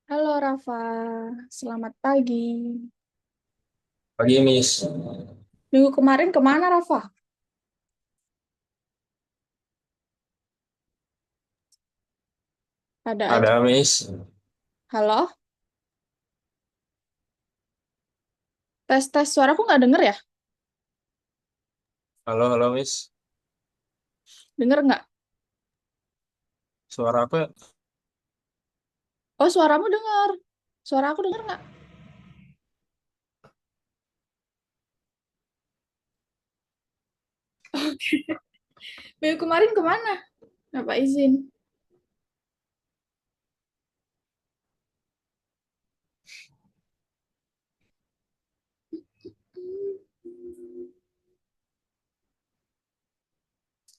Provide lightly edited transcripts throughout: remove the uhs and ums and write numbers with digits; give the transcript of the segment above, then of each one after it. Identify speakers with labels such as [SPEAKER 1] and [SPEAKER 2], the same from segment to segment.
[SPEAKER 1] Halo Rafa, selamat pagi.
[SPEAKER 2] Pagi, Miss.
[SPEAKER 1] Minggu kemarin kemana Rafa? Ada aja.
[SPEAKER 2] Ada, Miss.
[SPEAKER 1] Halo, tes suaraku nggak denger ya?
[SPEAKER 2] Halo, halo, Miss.
[SPEAKER 1] Denger nggak?
[SPEAKER 2] Suara apa?
[SPEAKER 1] Oh, suaramu denger. Suara aku denger nggak? Minggu kemarin kemana? Apa izin?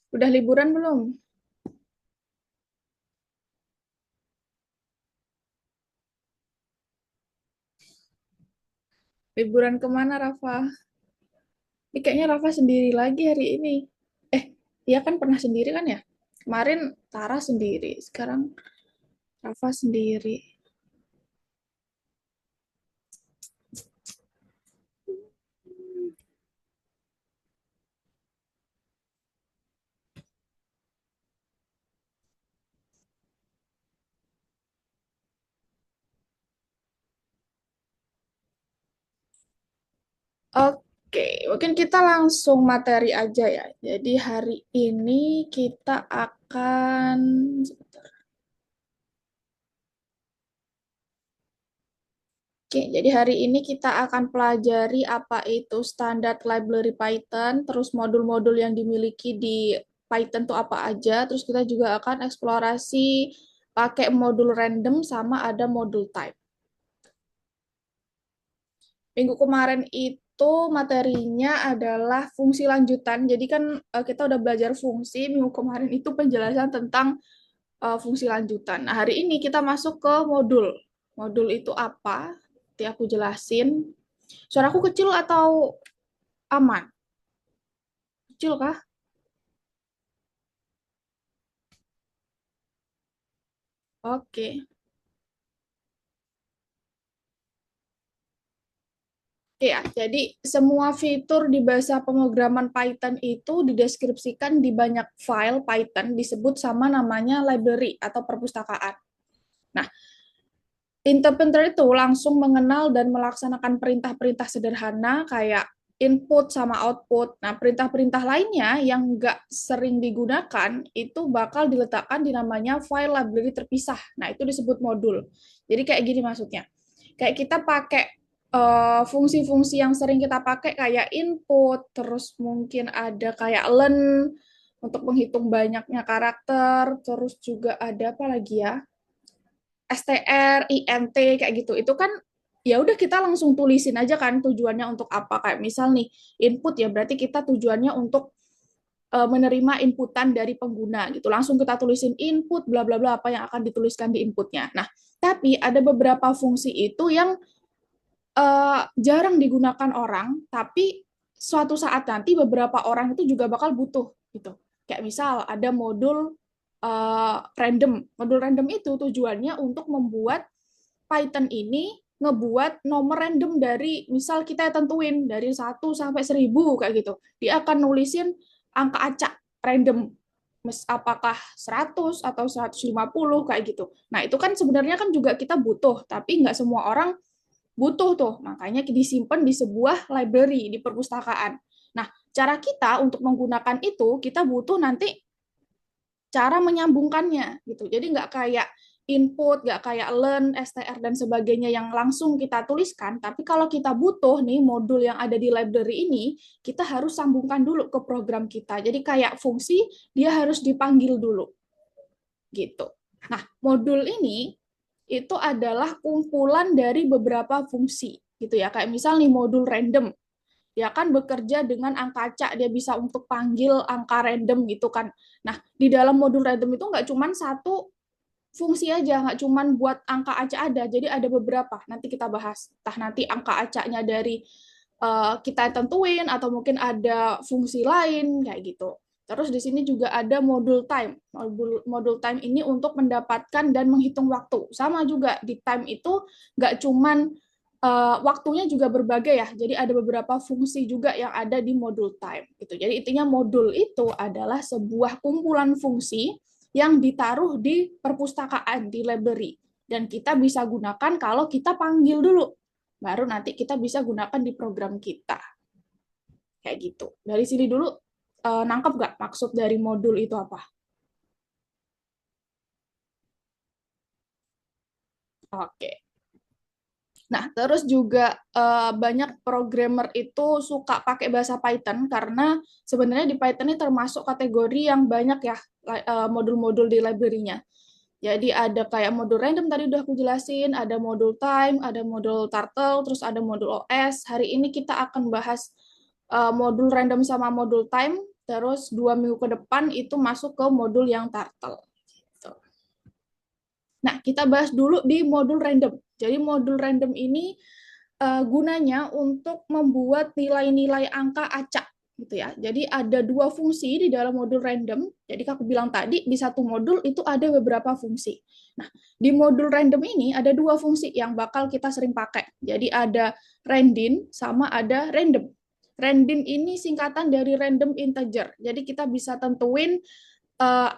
[SPEAKER 1] Udah liburan belum? Liburan kemana Rafa? Ini kayaknya Rafa sendiri lagi hari ini. Eh, dia kan pernah sendiri kan ya? Kemarin Tara sendiri, sekarang Rafa sendiri. Oke, mungkin kita langsung materi aja ya. Jadi hari ini kita akan Oke, jadi hari ini kita akan pelajari apa itu standar library Python, terus modul-modul yang dimiliki di Python itu apa aja, terus kita juga akan eksplorasi pakai modul random sama ada modul type. Minggu kemarin itu materinya adalah fungsi lanjutan. Jadi kan kita udah belajar fungsi, minggu kemarin itu penjelasan tentang fungsi lanjutan. Nah, hari ini kita masuk ke modul. Modul itu apa? Nanti aku jelasin. Suaraku kecil atau aman? Kecil kah? Oke. Oke ya, jadi semua fitur di bahasa pemrograman Python itu dideskripsikan di banyak file Python disebut sama namanya library atau perpustakaan. Nah, interpreter itu langsung mengenal dan melaksanakan perintah-perintah sederhana kayak input sama output. Nah, perintah-perintah lainnya yang nggak sering digunakan itu bakal diletakkan di namanya file library terpisah. Nah, itu disebut modul. Jadi kayak gini maksudnya. Kayak kita pakai fungsi-fungsi yang sering kita pakai kayak input, terus mungkin ada kayak learn untuk menghitung banyaknya karakter, terus juga ada apa lagi ya? STR, INT kayak gitu. Itu kan ya udah kita langsung tulisin aja kan tujuannya untuk apa. Kayak misal nih input ya berarti kita tujuannya untuk menerima inputan dari pengguna gitu. Langsung kita tulisin input bla bla bla apa yang akan dituliskan di inputnya. Nah, tapi ada beberapa fungsi itu yang jarang digunakan orang, tapi suatu saat nanti beberapa orang itu juga bakal butuh gitu. Kayak misal ada modul random. Modul random itu tujuannya untuk membuat Python ini ngebuat nomor random dari misal kita tentuin dari 1 sampai 1000 kayak gitu. Dia akan nulisin angka acak random apakah 100 atau 150 kayak gitu. Nah, itu kan sebenarnya kan juga kita butuh, tapi nggak semua orang butuh tuh. Makanya disimpan di sebuah library di perpustakaan. Nah, cara kita untuk menggunakan itu kita butuh nanti cara menyambungkannya gitu. Jadi nggak kayak input, nggak kayak learn, STR dan sebagainya yang langsung kita tuliskan. Tapi kalau kita butuh nih modul yang ada di library ini, kita harus sambungkan dulu ke program kita. Jadi kayak fungsi dia harus dipanggil dulu gitu. Nah, modul ini itu adalah kumpulan dari beberapa fungsi gitu ya. Kayak misal nih modul random dia kan bekerja dengan angka acak, dia bisa untuk panggil angka random gitu kan. Nah, di dalam modul random itu nggak cuma satu fungsi aja, nggak cuma buat angka acak ada, jadi ada beberapa. Nanti kita bahas. Entah nanti angka acaknya dari kita tentuin, atau mungkin ada fungsi lain, kayak gitu. Terus di sini juga ada modul time. Modul time ini untuk mendapatkan dan menghitung waktu. Sama juga di time itu nggak cuman waktunya juga berbagai ya. Jadi ada beberapa fungsi juga yang ada di modul time. Gitu. Jadi intinya modul itu adalah sebuah kumpulan fungsi yang ditaruh di perpustakaan, di library. Dan kita bisa gunakan kalau kita panggil dulu. Baru nanti kita bisa gunakan di program kita. Kayak gitu. Dari sini dulu, nangkep nggak maksud dari modul itu apa? Oke. Nah, terus juga banyak programmer itu suka pakai bahasa Python karena sebenarnya di Python ini termasuk kategori yang banyak ya modul-modul di library-nya. Jadi ada kayak modul random tadi udah aku jelasin, ada modul time, ada modul turtle, terus ada modul OS. Hari ini kita akan bahas modul random sama modul time, terus 2 minggu ke depan itu masuk ke modul yang turtle. Gitu. Nah, kita bahas dulu di modul random. Jadi modul random ini gunanya untuk membuat nilai-nilai angka acak gitu ya. Jadi ada 2 fungsi di dalam modul random. Jadi aku bilang tadi di satu modul itu ada beberapa fungsi. Nah, di modul random ini ada 2 fungsi yang bakal kita sering pakai. Jadi ada randin sama ada random. Randin ini singkatan dari random integer. Jadi kita bisa tentuin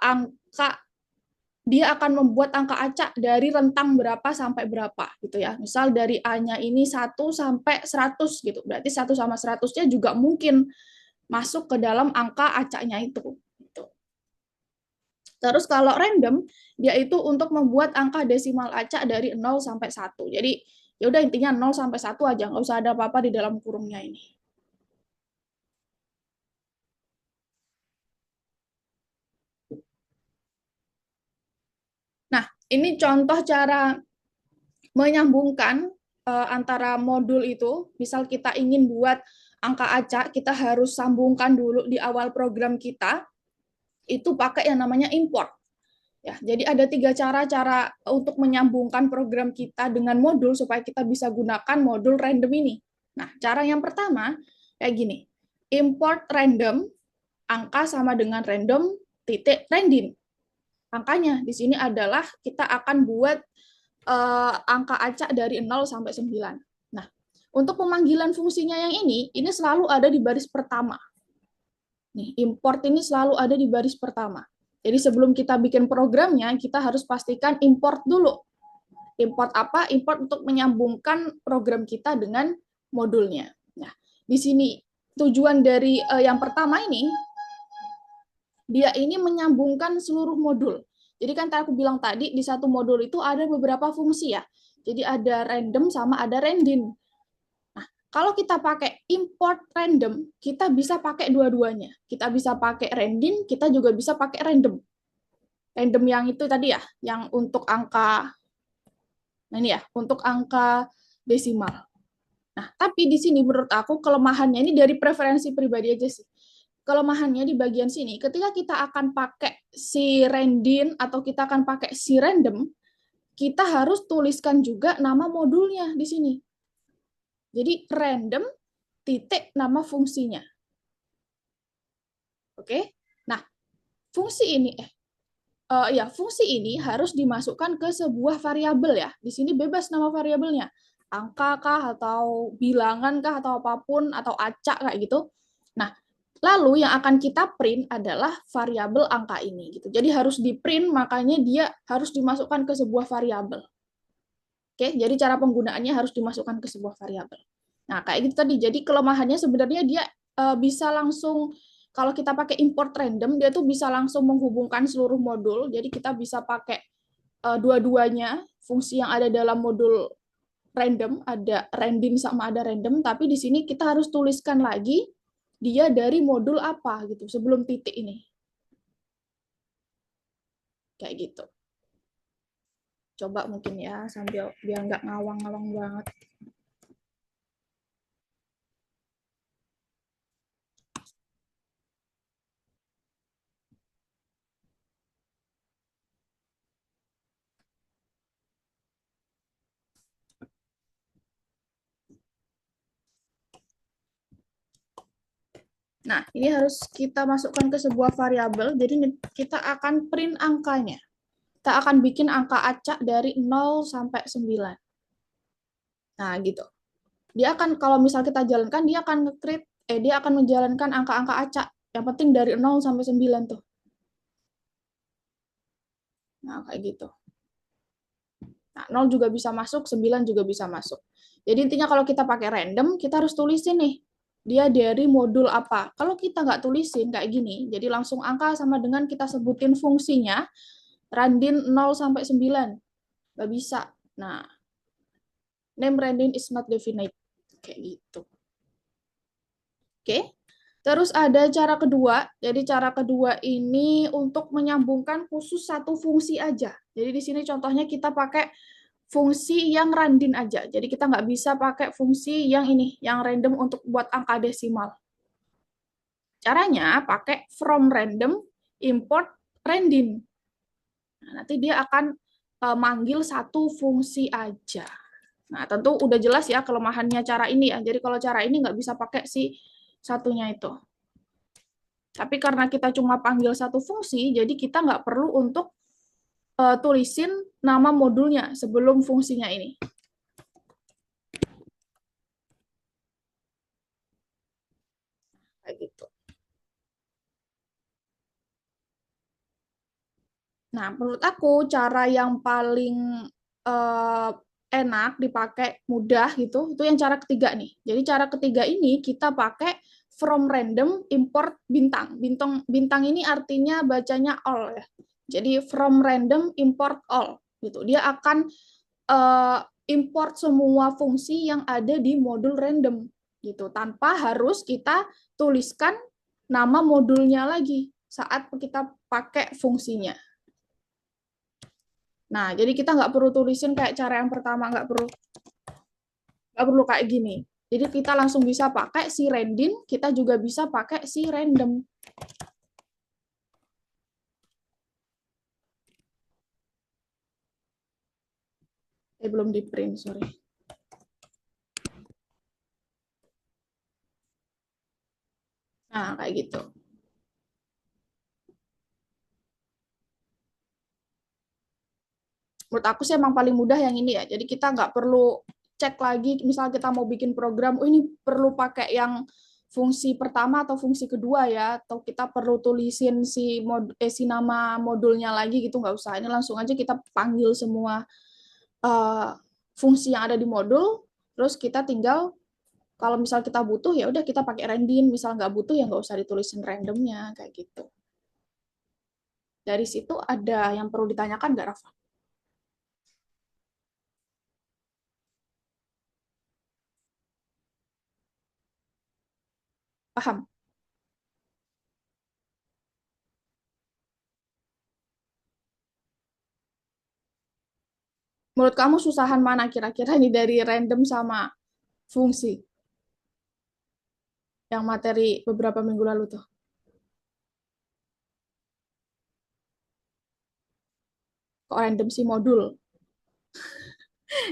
[SPEAKER 1] angka dia akan membuat angka acak dari rentang berapa sampai berapa gitu ya. Misal dari A-nya ini 1 sampai 100 gitu. Berarti 1 sama 100-nya juga mungkin masuk ke dalam angka acaknya itu. Gitu. Terus kalau random, dia itu untuk membuat angka desimal acak dari 0 sampai 1. Jadi ya udah intinya 0 sampai 1 aja, nggak usah ada apa-apa di dalam kurungnya ini. Nah, ini contoh cara menyambungkan antara modul itu, misal kita ingin buat angka acak, kita harus sambungkan dulu di awal program kita, itu pakai yang namanya import. Ya, jadi ada 3 cara untuk menyambungkan program kita dengan modul supaya kita bisa gunakan modul random ini. Nah, cara yang pertama kayak gini. Import random, angka sama dengan random, titik random. Angkanya di sini adalah kita akan buat angka acak dari 0 sampai 9. Nah, untuk pemanggilan fungsinya yang ini selalu ada di baris pertama. Nih, import ini selalu ada di baris pertama. Jadi sebelum kita bikin programnya, kita harus pastikan import dulu. Import apa? Import untuk menyambungkan program kita dengan modulnya. Nah, di sini tujuan dari yang pertama ini, dia ini menyambungkan seluruh modul. Jadi kan aku bilang tadi, di satu modul itu ada beberapa fungsi ya. Jadi ada random sama ada randin. Nah, kalau kita pakai import random, kita bisa pakai dua-duanya. Kita bisa pakai randin, kita juga bisa pakai random. Random yang itu tadi ya, yang untuk angka, nah ini ya, untuk angka desimal. Nah, tapi di sini menurut aku kelemahannya ini dari preferensi pribadi aja sih. Kelemahannya di bagian sini, ketika kita akan pakai si randin atau kita akan pakai si random, kita harus tuliskan juga nama modulnya di sini. Jadi random titik nama fungsinya. Oke? Nah, fungsi ini fungsi ini harus dimasukkan ke sebuah variabel ya. Di sini bebas nama variabelnya. Angka kah atau bilangan kah atau apapun atau acak kayak gitu. Nah, lalu yang akan kita print adalah variabel angka ini gitu. Jadi harus di-print, makanya dia harus dimasukkan ke sebuah variabel. Oke, jadi cara penggunaannya harus dimasukkan ke sebuah variabel. Nah, kayak gitu tadi. Jadi kelemahannya sebenarnya dia bisa langsung kalau kita pakai import random, dia tuh bisa langsung menghubungkan seluruh modul. Jadi kita bisa pakai dua-duanya, fungsi yang ada dalam modul random, ada random sama ada random, tapi di sini kita harus tuliskan lagi dia dari modul apa gitu sebelum titik ini. Kayak gitu. Coba mungkin ya sambil biar nggak ngawang-ngawang banget. Nah, ini harus kita masukkan ke sebuah variabel. Jadi kita akan print angkanya. Kita akan bikin angka acak dari 0 sampai 9. Nah, gitu. Dia akan kalau misal kita jalankan dia akan nge-create dia akan menjalankan angka-angka acak. Yang penting dari 0 sampai 9 tuh. Nah, kayak gitu. Nah, 0 juga bisa masuk, 9 juga bisa masuk. Jadi intinya kalau kita pakai random, kita harus tulisin nih, dia dari modul apa. Kalau kita nggak tulisin kayak gini, jadi langsung angka sama dengan kita sebutin fungsinya, randin 0 sampai 9. Nggak bisa. Nah, name randin is not definite. Kayak gitu. Oke. Terus ada cara kedua. Jadi cara kedua ini untuk menyambungkan khusus satu fungsi aja. Jadi di sini contohnya kita pakai fungsi yang randin aja. Jadi kita nggak bisa pakai fungsi yang ini, yang random untuk buat angka desimal. Caranya pakai from random import randin. Nah, nanti dia akan manggil satu fungsi aja. Nah, tentu udah jelas ya kelemahannya cara ini ya. Jadi kalau cara ini nggak bisa pakai si satunya itu. Tapi karena kita cuma panggil satu fungsi, jadi kita nggak perlu untuk tulisin nama modulnya sebelum fungsinya ini. Kayak gitu. Nah, menurut aku cara yang paling uh, enak dipakai, mudah gitu, itu yang cara ketiga nih. Jadi cara ketiga ini kita pakai from random import bintang. Bintang bintang ini artinya bacanya all ya. Jadi from random import all gitu. Dia akan uh, import semua fungsi yang ada di modul random gitu tanpa harus kita tuliskan nama modulnya lagi saat kita pakai fungsinya. Nah, jadi kita nggak perlu tulisin kayak cara yang pertama, nggak perlu kayak gini. Jadi kita langsung bisa pakai si randin, kita juga bisa pakai si random. Belum di print, sorry. Nah, kayak gitu. Menurut aku sih emang paling mudah yang ini ya. Jadi kita nggak perlu cek lagi, misal kita mau bikin program, oh ini perlu pakai yang fungsi pertama atau fungsi kedua ya, atau kita perlu tulisin si nama modulnya lagi gitu, nggak usah. Ini langsung aja kita panggil semua uh, fungsi yang ada di modul, terus kita tinggal Kalau misal kita butuh ya udah kita pakai random, misal nggak butuh ya nggak usah ditulisin randomnya kayak gitu. Dari situ ada yang perlu ditanyakan nggak, Rafa? Paham? Menurut kamu susahan mana kira-kira ini dari random sama fungsi yang materi beberapa minggu lalu tuh? Kok random sih modul?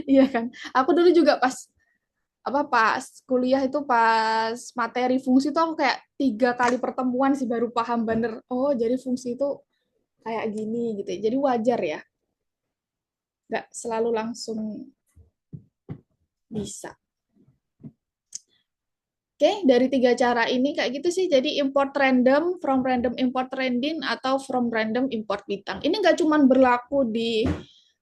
[SPEAKER 1] Iya kan? Aku dulu juga pas kuliah itu pas materi fungsi tuh aku kayak 3 kali pertemuan sih baru paham bener. Oh, jadi fungsi itu kayak gini gitu ya. Jadi wajar ya, nggak selalu langsung bisa. Oke, dari 3 cara ini kayak gitu sih. Jadi import random, from random import random, atau from random import bintang. Ini nggak cuma berlaku di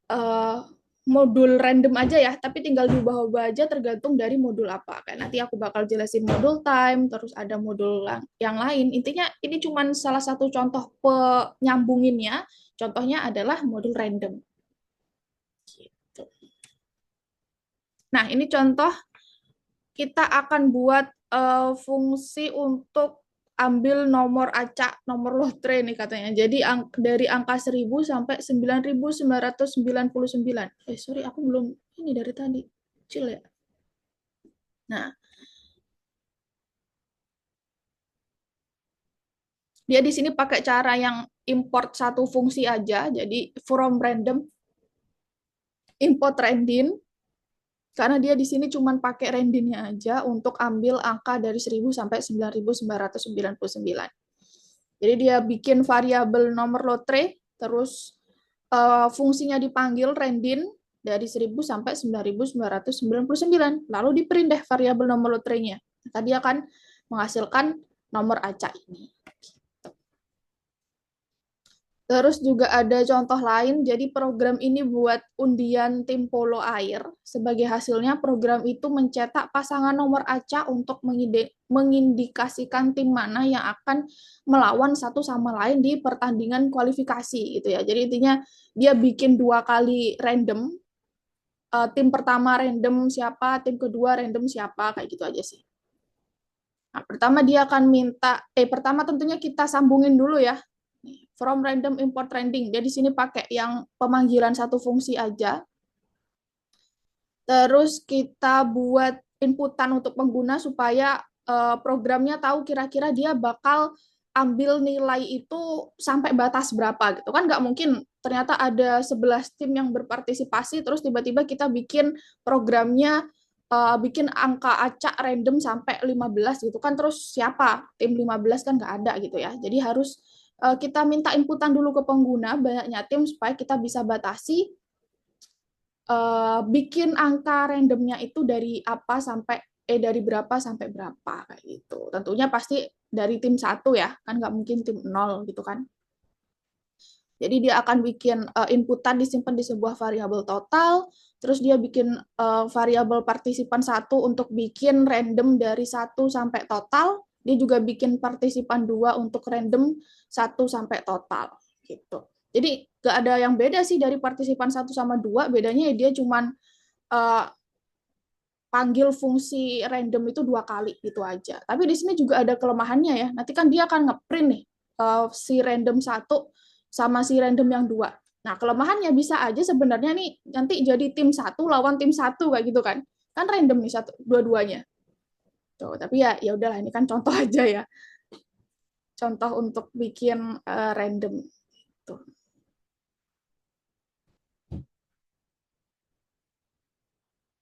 [SPEAKER 1] uh, modul random aja ya, tapi tinggal diubah-ubah aja tergantung dari modul apa. Kayak nanti aku bakal jelasin modul time, terus ada modul yang lain. Intinya ini cuma salah satu contoh penyambunginnya. Contohnya adalah modul random. Gitu. Nah, ini contoh kita akan buat fungsi untuk ambil nomor acak, nomor lotre nih katanya. Jadi dari angka 1000 sampai 9999. Sorry, aku belum ini dari tadi. Kecil ya. Nah, dia di sini pakai cara yang import satu fungsi aja. Jadi from random import random karena dia di sini cuma pakai randomnya aja untuk ambil angka dari 1000 sampai 9999. Jadi dia bikin variabel nomor lotre, terus fungsinya dipanggil random dari 1000 sampai 9999. Lalu di print deh variabel nomor lotrenya. Tadi akan menghasilkan nomor acak ini. Terus juga ada contoh lain, jadi program ini buat undian tim polo air. Sebagai hasilnya, program itu mencetak pasangan nomor acak untuk mengindikasikan tim mana yang akan melawan satu sama lain di pertandingan kualifikasi gitu ya. Jadi intinya dia bikin 2 kali random, tim pertama random siapa, tim kedua random siapa, kayak gitu aja sih. Nah, pertama dia akan minta, pertama tentunya kita sambungin dulu ya. From random import trending. Dia di sini pakai yang pemanggilan satu fungsi aja. Terus kita buat inputan untuk pengguna supaya programnya tahu kira-kira dia bakal ambil nilai itu sampai batas berapa gitu kan, nggak mungkin ternyata ada 11 tim yang berpartisipasi terus tiba-tiba kita bikin programnya bikin angka acak random sampai 15 gitu kan, terus siapa tim 15 kan nggak ada gitu ya. Jadi harus kita minta inputan dulu ke pengguna banyaknya tim supaya kita bisa batasi bikin angka randomnya itu dari apa sampai dari berapa sampai berapa kayak gitu. Tentunya pasti dari tim satu ya, kan nggak mungkin tim nol gitu kan. Jadi dia akan bikin inputan disimpan di sebuah variabel total, terus dia bikin variabel partisipan satu untuk bikin random dari 1 sampai total, dia juga bikin partisipan 2 untuk random 1 sampai total gitu. Jadi nggak ada yang beda sih dari partisipan 1 sama 2, bedanya ya dia cuman uh, panggil fungsi random itu 2 kali gitu aja. Tapi di sini juga ada kelemahannya ya. Nanti kan dia akan ngeprint nih si random satu sama si random yang 2. Nah, kelemahannya bisa aja sebenarnya nih nanti jadi tim satu lawan tim satu kayak gitu kan. Kan random nih satu dua-duanya. Tuh, tapi ya ya udahlah ini kan contoh aja ya. Contoh untuk bikin random tuh.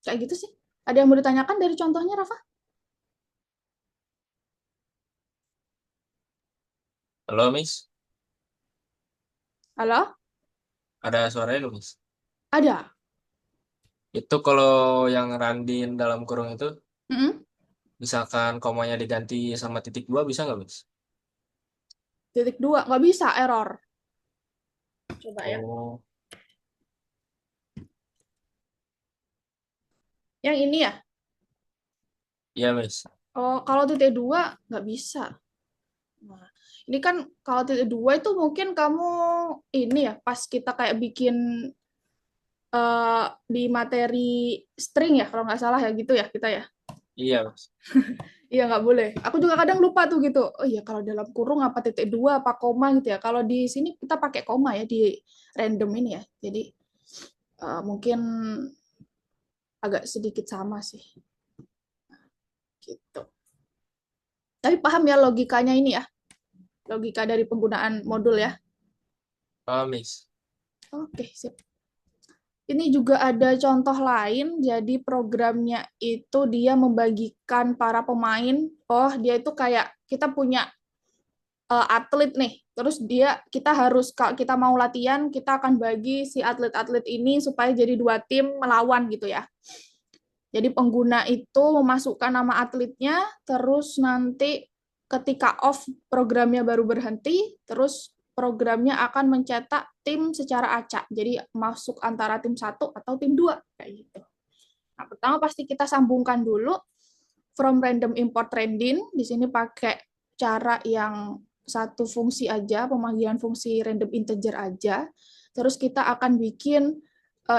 [SPEAKER 1] Kayak gitu sih. Ada yang mau ditanyakan dari contohnya, Rafa?
[SPEAKER 2] Halo, Miss.
[SPEAKER 1] Halo?
[SPEAKER 2] Ada suaranya nggak, Miss?
[SPEAKER 1] Ada.
[SPEAKER 2] Itu kalau yang randin dalam kurung itu,
[SPEAKER 1] Mm-mm.
[SPEAKER 2] misalkan komanya diganti sama titik dua, bisa nggak, Miss?
[SPEAKER 1] Titik dua. Nggak bisa, error. Coba ya.
[SPEAKER 2] Oh,
[SPEAKER 1] Yang ini ya.
[SPEAKER 2] Iya, Miss.
[SPEAKER 1] Oh, kalau titik dua nggak bisa. Nah, ini kan kalau titik dua itu mungkin kamu ini ya, pas kita kayak bikin di materi string ya, kalau nggak salah ya gitu ya kita ya.
[SPEAKER 2] Iya, Miss.
[SPEAKER 1] Iya nggak boleh. Aku juga kadang lupa tuh gitu. Oh iya kalau dalam kurung apa titik dua apa koma gitu ya. Kalau di sini kita pakai koma ya di random ini ya. Jadi mungkin agak sedikit sama sih gitu. Tapi paham ya logikanya ini ya. Logika dari penggunaan modul ya.
[SPEAKER 2] Oh, Miss.
[SPEAKER 1] Oke, sip. Ini juga ada contoh lain, jadi programnya itu dia membagikan para pemain. Oh, dia itu kayak kita punya atlet nih. Terus kita harus kalau kita mau latihan, kita akan bagi si atlet-atlet ini supaya jadi dua tim melawan gitu ya. Jadi pengguna itu memasukkan nama atletnya, terus nanti ketika off programnya baru berhenti, terus programnya akan mencetak tim secara acak. Jadi masuk antara tim satu atau tim dua kayak gitu. Nah, pertama pasti kita sambungkan dulu from random import trending. Di sini pakai cara yang satu fungsi aja, pemanggilan fungsi random integer aja. Terus kita akan bikin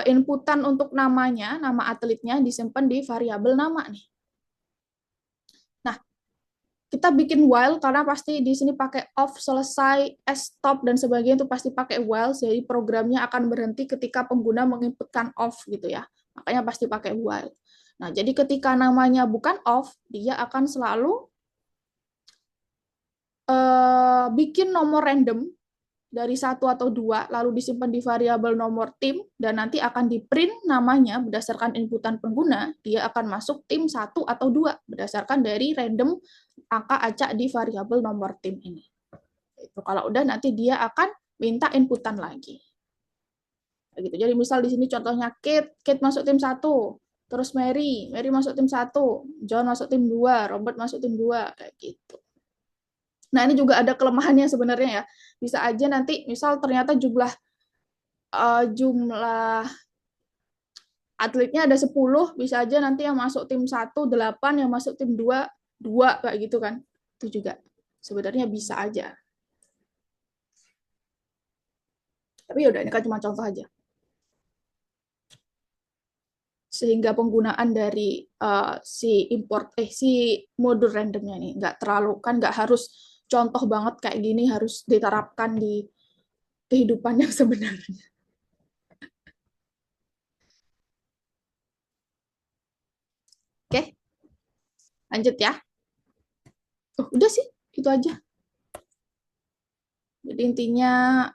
[SPEAKER 1] inputan untuk namanya, nama atletnya disimpan di variabel nama nih. Nah, kita bikin while karena pasti di sini pakai off, selesai, stop dan sebagainya itu pasti pakai while, jadi programnya akan berhenti ketika pengguna menginputkan off gitu ya. Makanya pasti pakai while. Nah, jadi ketika namanya bukan off, dia akan selalu bikin nomor random dari satu atau dua, lalu disimpan di variabel nomor tim, dan nanti akan di print namanya berdasarkan inputan pengguna, dia akan masuk tim satu atau dua, berdasarkan dari random angka acak di variabel nomor tim ini. Itu kalau udah nanti dia akan minta inputan lagi. Gitu. Jadi misal di sini contohnya Kate masuk tim satu, terus Mary masuk tim satu, John masuk tim dua, Robert masuk tim dua, kayak gitu. Nah, ini juga ada kelemahannya sebenarnya ya. Bisa aja nanti misal ternyata jumlah atletnya ada 10, bisa aja nanti yang masuk tim satu 8, yang masuk tim 2 2 kayak gitu kan. Itu juga sebenarnya bisa aja. Tapi ya udah ini kan cuma contoh aja. Sehingga penggunaan dari si modul randomnya nih nggak terlalu kan nggak harus contoh banget kayak gini harus diterapkan di kehidupan yang sebenarnya. Oke, lanjut ya. Oh, udah sih, itu aja. Jadi intinya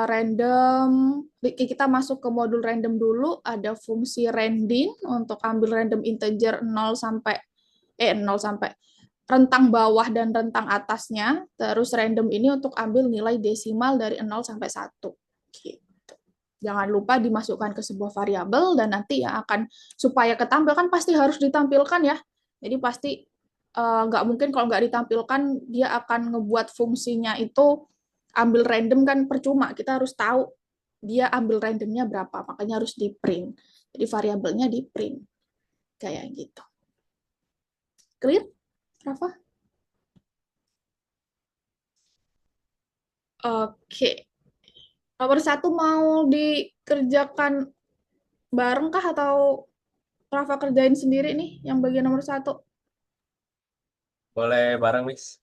[SPEAKER 1] random, kita masuk ke modul random dulu, ada fungsi random untuk ambil random integer 0 sampai rentang bawah dan rentang atasnya, terus random ini untuk ambil nilai desimal dari 0 sampai 1. Gitu. Jangan lupa dimasukkan ke sebuah variabel dan nanti yang akan supaya ketampilkan pasti harus ditampilkan ya. Jadi pasti nggak mungkin kalau nggak ditampilkan dia akan ngebuat fungsinya itu ambil random kan percuma. Kita harus tahu dia ambil randomnya berapa, makanya harus di print. Jadi variabelnya di print kayak gitu. Clear, Rafa? Oke. Nomor satu mau dikerjakan bareng kah atau Rafa kerjain sendiri nih yang bagian nomor satu?
[SPEAKER 2] Boleh bareng, Miss.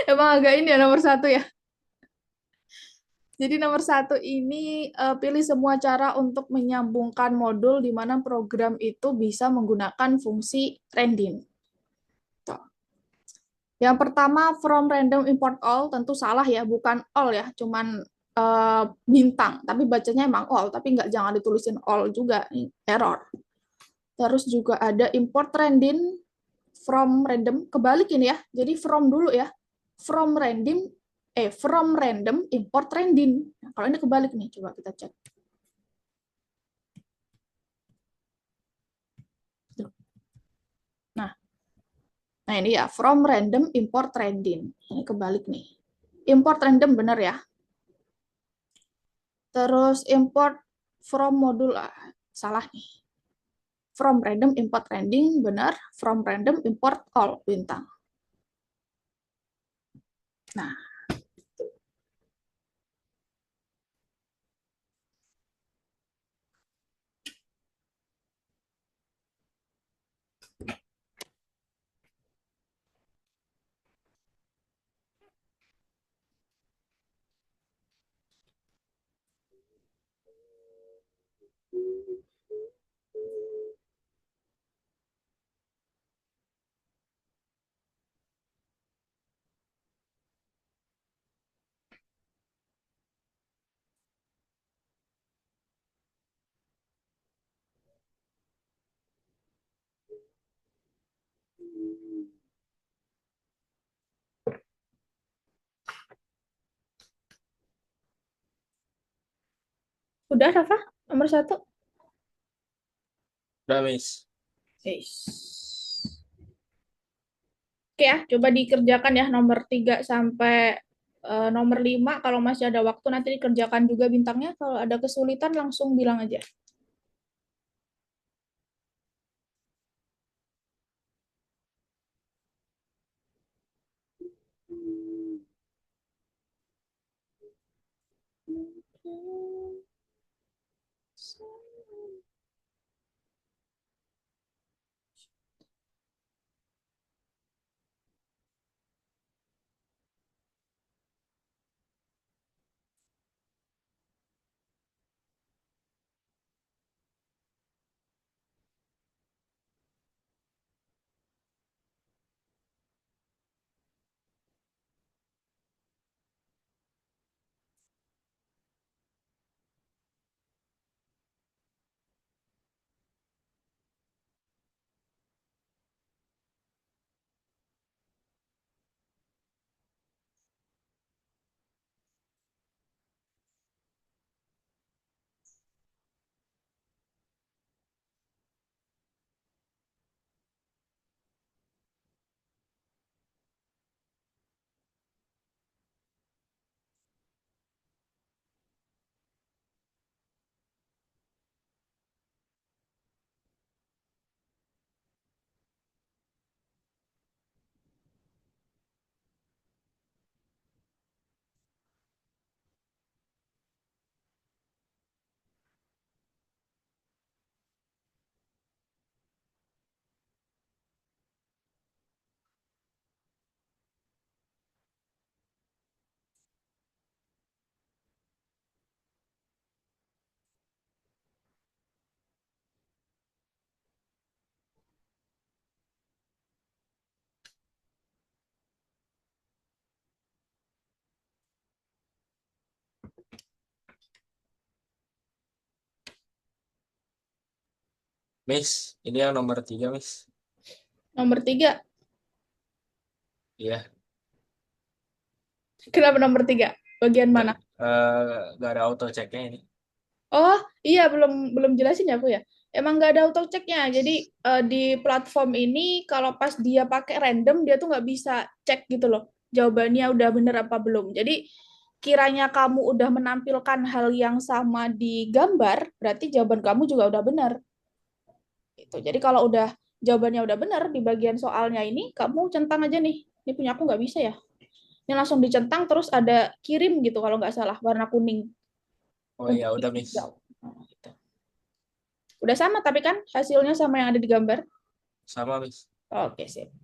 [SPEAKER 1] Emang agak ini ya nomor satu ya. Jadi nomor satu ini pilih semua cara untuk menyambungkan modul di mana program itu bisa menggunakan fungsi random. Tuh. Yang pertama from random import all tentu salah ya, bukan all ya, cuman bintang. Tapi bacanya emang all, tapi nggak jangan ditulisin all juga, error. Terus juga ada import random from random, kebalik ini ya. Jadi from dulu ya. From random import random. Nah, kalau ini kebalik nih, coba kita cek. Nah, nah ini ya, from random import random. Ini kebalik nih. Import random benar ya. Terus import from modul salah nih. From random import trending, benar. From random import all, bintang. Nah, udah Rafa, nomor satu.
[SPEAKER 2] Udah, Miss.
[SPEAKER 1] Yes. Oke ya, coba dikerjakan ya nomor 3 sampai nomor 5. Kalau masih ada waktu nanti dikerjakan juga bintangnya. Kalau ada kesulitan langsung bilang aja.
[SPEAKER 2] Miss, ini yang nomor 3, Miss.
[SPEAKER 1] Nomor 3.
[SPEAKER 2] Iya.
[SPEAKER 1] Kenapa nomor 3? Bagian
[SPEAKER 2] Nggak,
[SPEAKER 1] mana?
[SPEAKER 2] nggak ada auto checknya ini.
[SPEAKER 1] Oh iya, belum belum jelasin ya aku ya. Emang nggak ada auto checknya. Jadi di platform ini kalau pas dia pakai random dia tuh nggak bisa cek gitu loh. Jawabannya udah bener apa belum. Jadi kiranya kamu udah menampilkan hal yang sama di gambar, berarti jawaban kamu juga udah benar. Gitu. Jadi kalau udah jawabannya udah benar di bagian soalnya ini, kamu centang aja nih. Ini punya aku nggak bisa ya. Ini langsung dicentang terus ada kirim gitu kalau nggak salah warna kuning
[SPEAKER 2] Oh
[SPEAKER 1] untuk
[SPEAKER 2] iya, udah, Miss.
[SPEAKER 1] hijau. Nah, gitu. Udah sama tapi kan hasilnya sama yang ada di gambar.
[SPEAKER 2] Sama, Miss.
[SPEAKER 1] Oke, sip.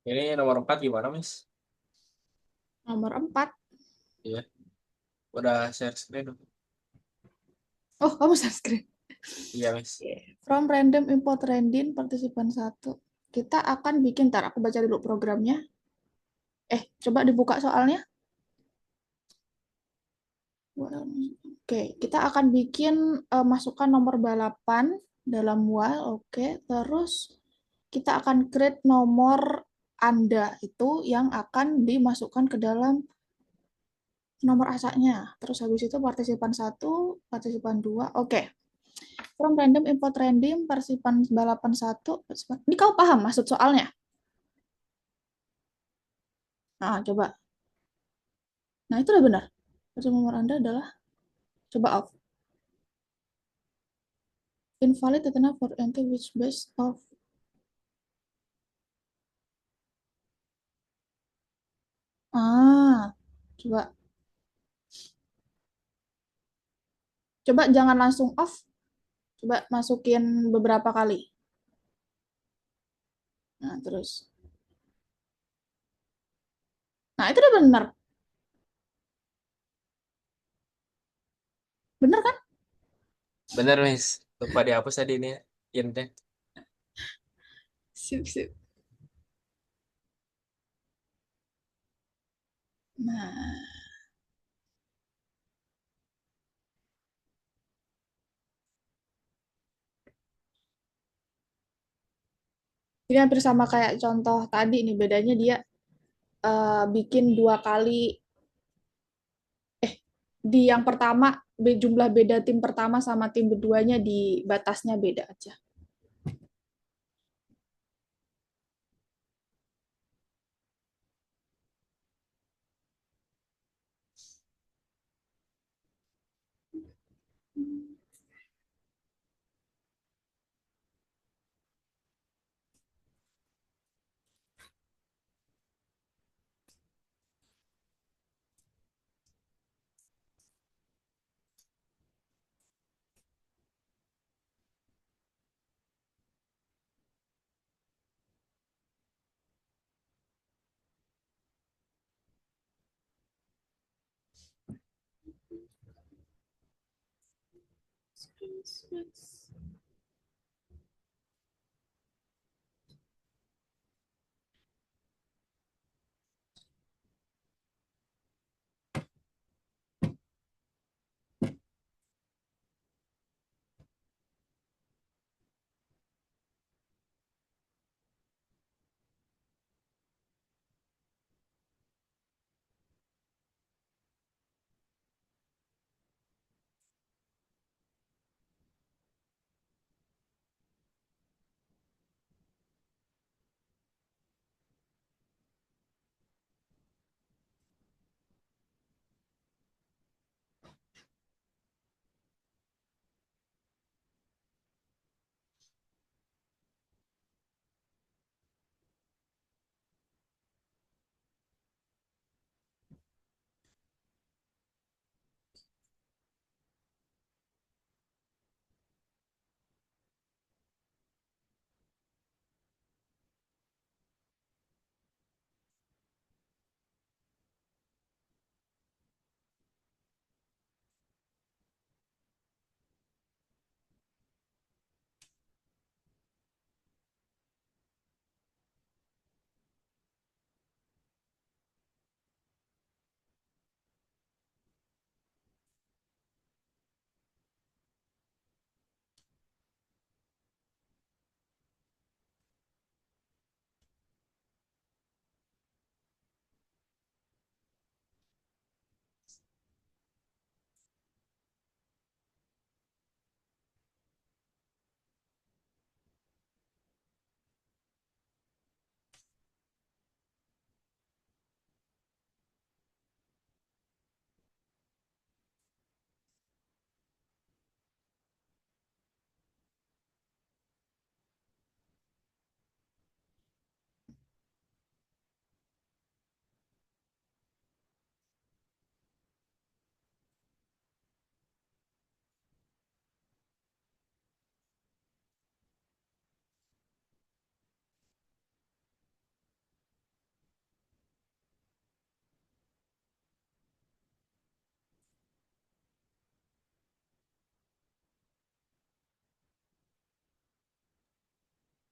[SPEAKER 2] Ini nomor 4 gimana, Miss?
[SPEAKER 1] Nomor 4.
[SPEAKER 2] Iya, udah share screen.
[SPEAKER 1] Oh, kamu subscribe.
[SPEAKER 2] Iya, Miss.
[SPEAKER 1] Oke. From random import random partisipan satu. Kita akan bikin, ntar aku baca dulu programnya. Coba dibuka soalnya. Oke, kita akan bikin masukkan nomor balapan dalam while. Oke, terus kita akan create nomor Anda itu yang akan dimasukkan ke dalam nomor asaknya. Terus habis itu partisipan satu, partisipan dua. Oke. From random import random partisipan balapan satu. Ini kau paham maksud soalnya? Nah, coba. Nah, itu udah benar. Terus nomor Anda adalah coba off. Invalid data for entry which based of. Coba coba jangan langsung off. Coba masukin beberapa kali. Nah, terus. Nah, itu udah benar. Benar kan?
[SPEAKER 2] Bener, Miss. Lupa dihapus tadi ini ya, intnya.
[SPEAKER 1] Sip, sip. Nah, ini hampir sama kayak contoh tadi nih. Bedanya dia bikin dua kali. Eh, di yang pertama, jumlah beda tim pertama sama tim keduanya di batasnya beda aja.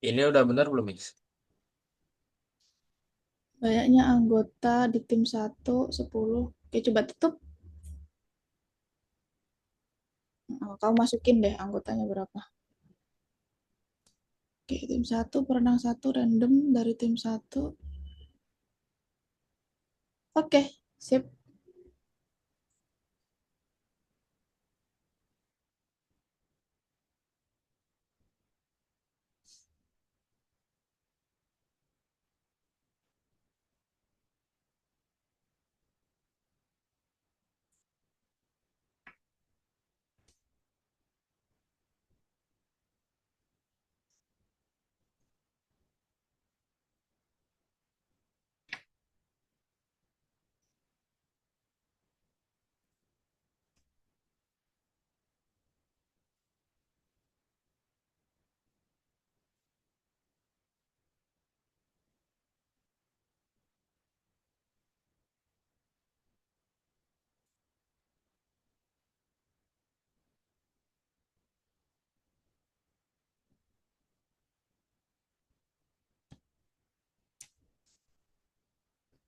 [SPEAKER 2] Ini udah benar belum, Miss?
[SPEAKER 1] Banyaknya anggota di tim satu 10. Oke, coba tutup. Kamu masukin deh anggotanya berapa. Oke, tim satu, perenang satu, random dari tim satu. Oke, sip.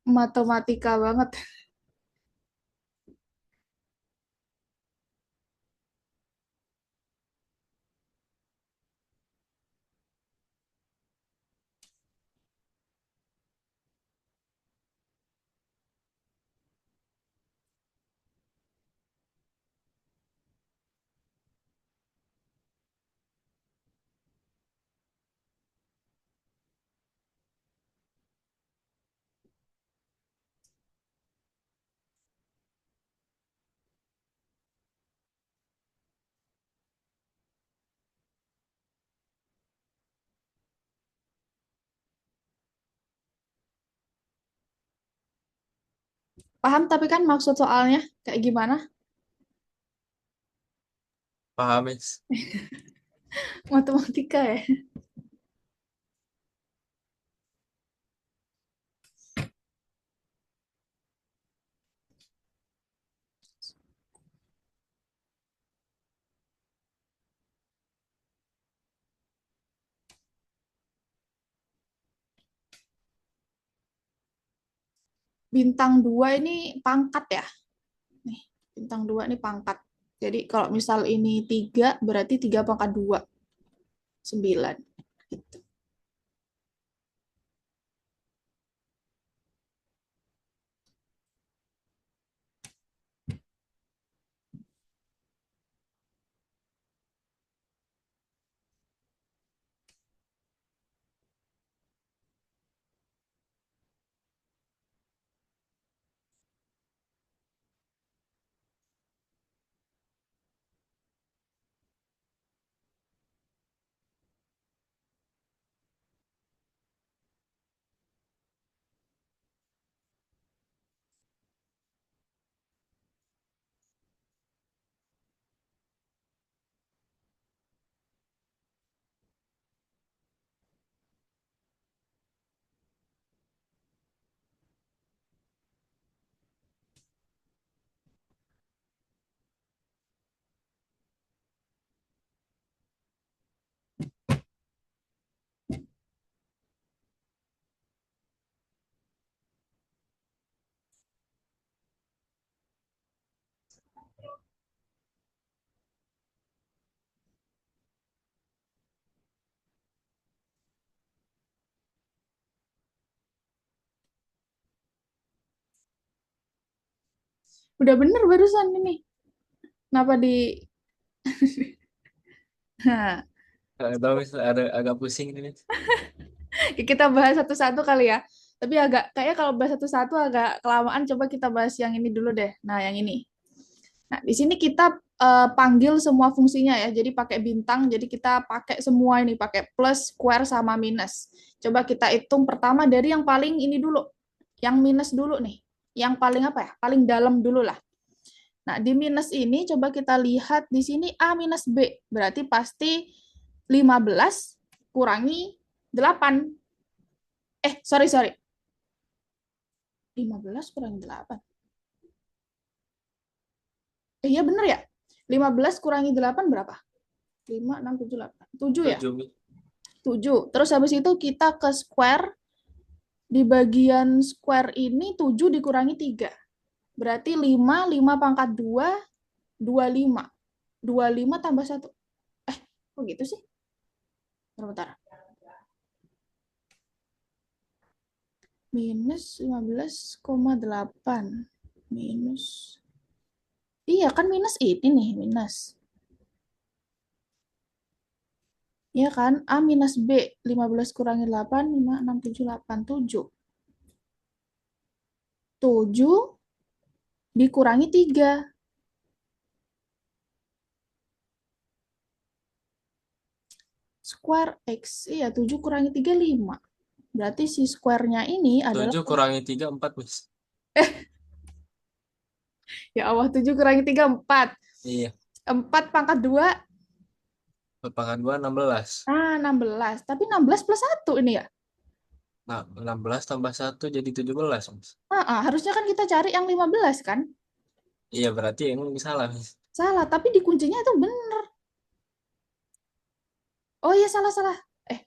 [SPEAKER 1] Matematika banget. Paham tapi kan maksud soalnya kayak gimana?
[SPEAKER 2] Paham, Miss?
[SPEAKER 1] Matematika ya. Bintang 2 ini pangkat ya. Nih, bintang 2 ini pangkat. Jadi kalau misal ini 3 berarti 3 pangkat 2 9. Gitu. Udah bener barusan ini. Kenapa di Nah,
[SPEAKER 2] Nggak tahu, Miss. Ada agak pusing ini, Miss.
[SPEAKER 1] kita bahas satu-satu kali ya. Tapi agak kayaknya kalau bahas satu-satu agak kelamaan. Coba kita bahas yang ini dulu deh. Nah, yang ini. Nah, di sini kita panggil semua fungsinya ya. Jadi pakai bintang. Jadi kita pakai semua ini, pakai plus, square, sama minus. Coba kita hitung pertama dari yang paling ini dulu. Yang minus dulu nih. Yang paling apa ya? Paling dalam dulu lah. Nah, di minus ini coba kita lihat di sini A minus B. Berarti pasti 15 kurangi 8. Sorry, sorry. 15 kurangi 8. Iya bener ya? 15 kurangi 8 berapa? 5, 6, 7, 8. 7 ya?
[SPEAKER 2] 7, Miss.
[SPEAKER 1] 7. Terus habis itu kita ke square. Di bagian square ini 7 dikurangi 3. Berarti 5, 5 pangkat 2, 25. 25 tambah 1. Kok gitu sih? Bentar. Minus 15,8. Minus. Iya kan minus ini nih, minus. Iya kan? A minus B. 15 kurangi 8, 5, 6, 7, 8, 7. 7 dikurangi 3. Square X. Iya, 7 kurangi 3, 5. Berarti si square-nya ini adalah...
[SPEAKER 2] 7 kurangi 3, 4, Miss.
[SPEAKER 1] Ya Allah, 7 kurangi 3, 4.
[SPEAKER 2] Iya.
[SPEAKER 1] 4 pangkat 2,
[SPEAKER 2] Pangkat 2, 16.
[SPEAKER 1] 16. Tapi 16 plus 1 ini ya.
[SPEAKER 2] Nah, 16 tambah 1 jadi 17, Miss.
[SPEAKER 1] Harusnya kan kita cari yang 15 kan?
[SPEAKER 2] Iya, berarti ini salah, Miss.
[SPEAKER 1] Salah, tapi di kuncinya itu bener. Oh iya, salah-salah. Eh,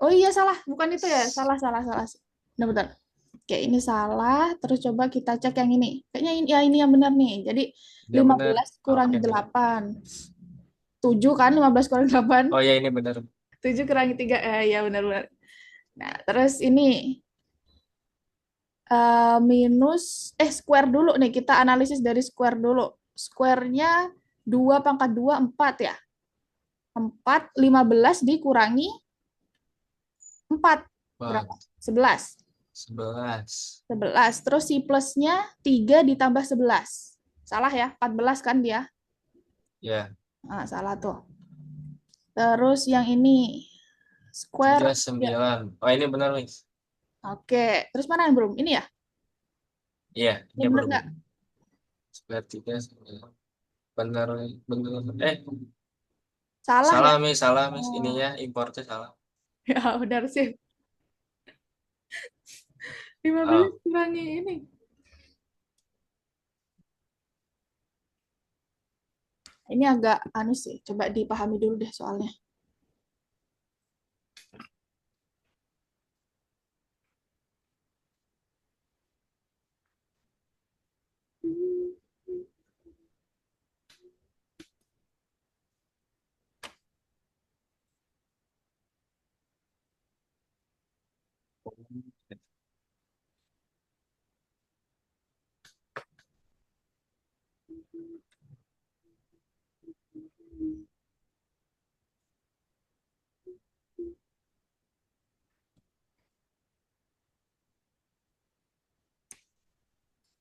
[SPEAKER 1] oh iya, salah. Bukan itu ya. Salah. Benar, benar. Oke, ini salah. Terus coba kita cek yang ini. Kayaknya ini, ya, ini yang benar nih. Jadi
[SPEAKER 2] Dia benar.
[SPEAKER 1] 15 kurangi
[SPEAKER 2] Oke.
[SPEAKER 1] 8. 7 kan, 15 kurangi 8.
[SPEAKER 2] Oh ya, ini benar.
[SPEAKER 1] 7 kurangi 3. Ya benar-benar. Nah, terus ini minus, square dulu nih. Kita analisis dari square dulu. Square-nya 2 pangkat 2, 4 ya. 4, 15 dikurangi 4.
[SPEAKER 2] Wah,
[SPEAKER 1] Berapa? 11.
[SPEAKER 2] 11.
[SPEAKER 1] 11. Terus si plusnya 3 ditambah 11. Salah ya? 14 kan dia?
[SPEAKER 2] Ya,
[SPEAKER 1] Nah, salah tuh. Terus yang ini.
[SPEAKER 2] tiga
[SPEAKER 1] Square. Ya.
[SPEAKER 2] sembilan. Oh, ini benar, Miss.
[SPEAKER 1] Oke. Terus mana yang belum? Ini ya?
[SPEAKER 2] Iya,
[SPEAKER 1] Ini
[SPEAKER 2] ini
[SPEAKER 1] bener
[SPEAKER 2] belum.
[SPEAKER 1] nggak?
[SPEAKER 2] Sebelah 3, 9. Benar, benar.
[SPEAKER 1] Salah ya?
[SPEAKER 2] Salah, Miss.
[SPEAKER 1] Oh.
[SPEAKER 2] Ininya importnya salah.
[SPEAKER 1] Ya, benar sih. 15
[SPEAKER 2] Oh,
[SPEAKER 1] kurangi ini. Ini agak anu sih. Coba dipahami dulu deh soalnya.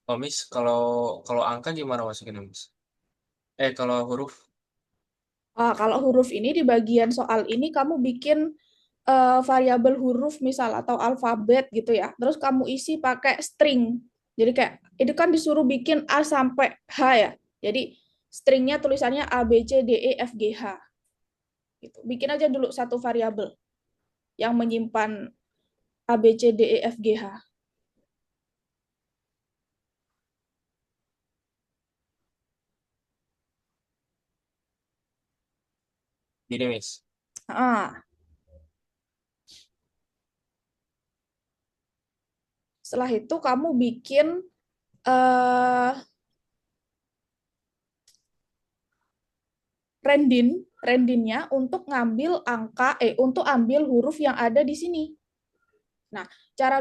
[SPEAKER 2] oh, Miss, kalau kalau angka gimana masukinnya, Miss? Kalau huruf.
[SPEAKER 1] Kalau huruf ini di bagian soal ini kamu bikin variabel huruf misal atau alfabet gitu ya. Terus kamu isi pakai string. Jadi kayak itu kan disuruh bikin A sampai H ya. Jadi stringnya tulisannya A B C D E F G H. Gitu. Bikin aja dulu satu variabel yang menyimpan A B C D E F G H.
[SPEAKER 2] Gini, Miss.
[SPEAKER 1] Ah, setelah itu kamu bikin uh, rendinnya untuk ngambil untuk ambil huruf yang ada di sini. Nah, cara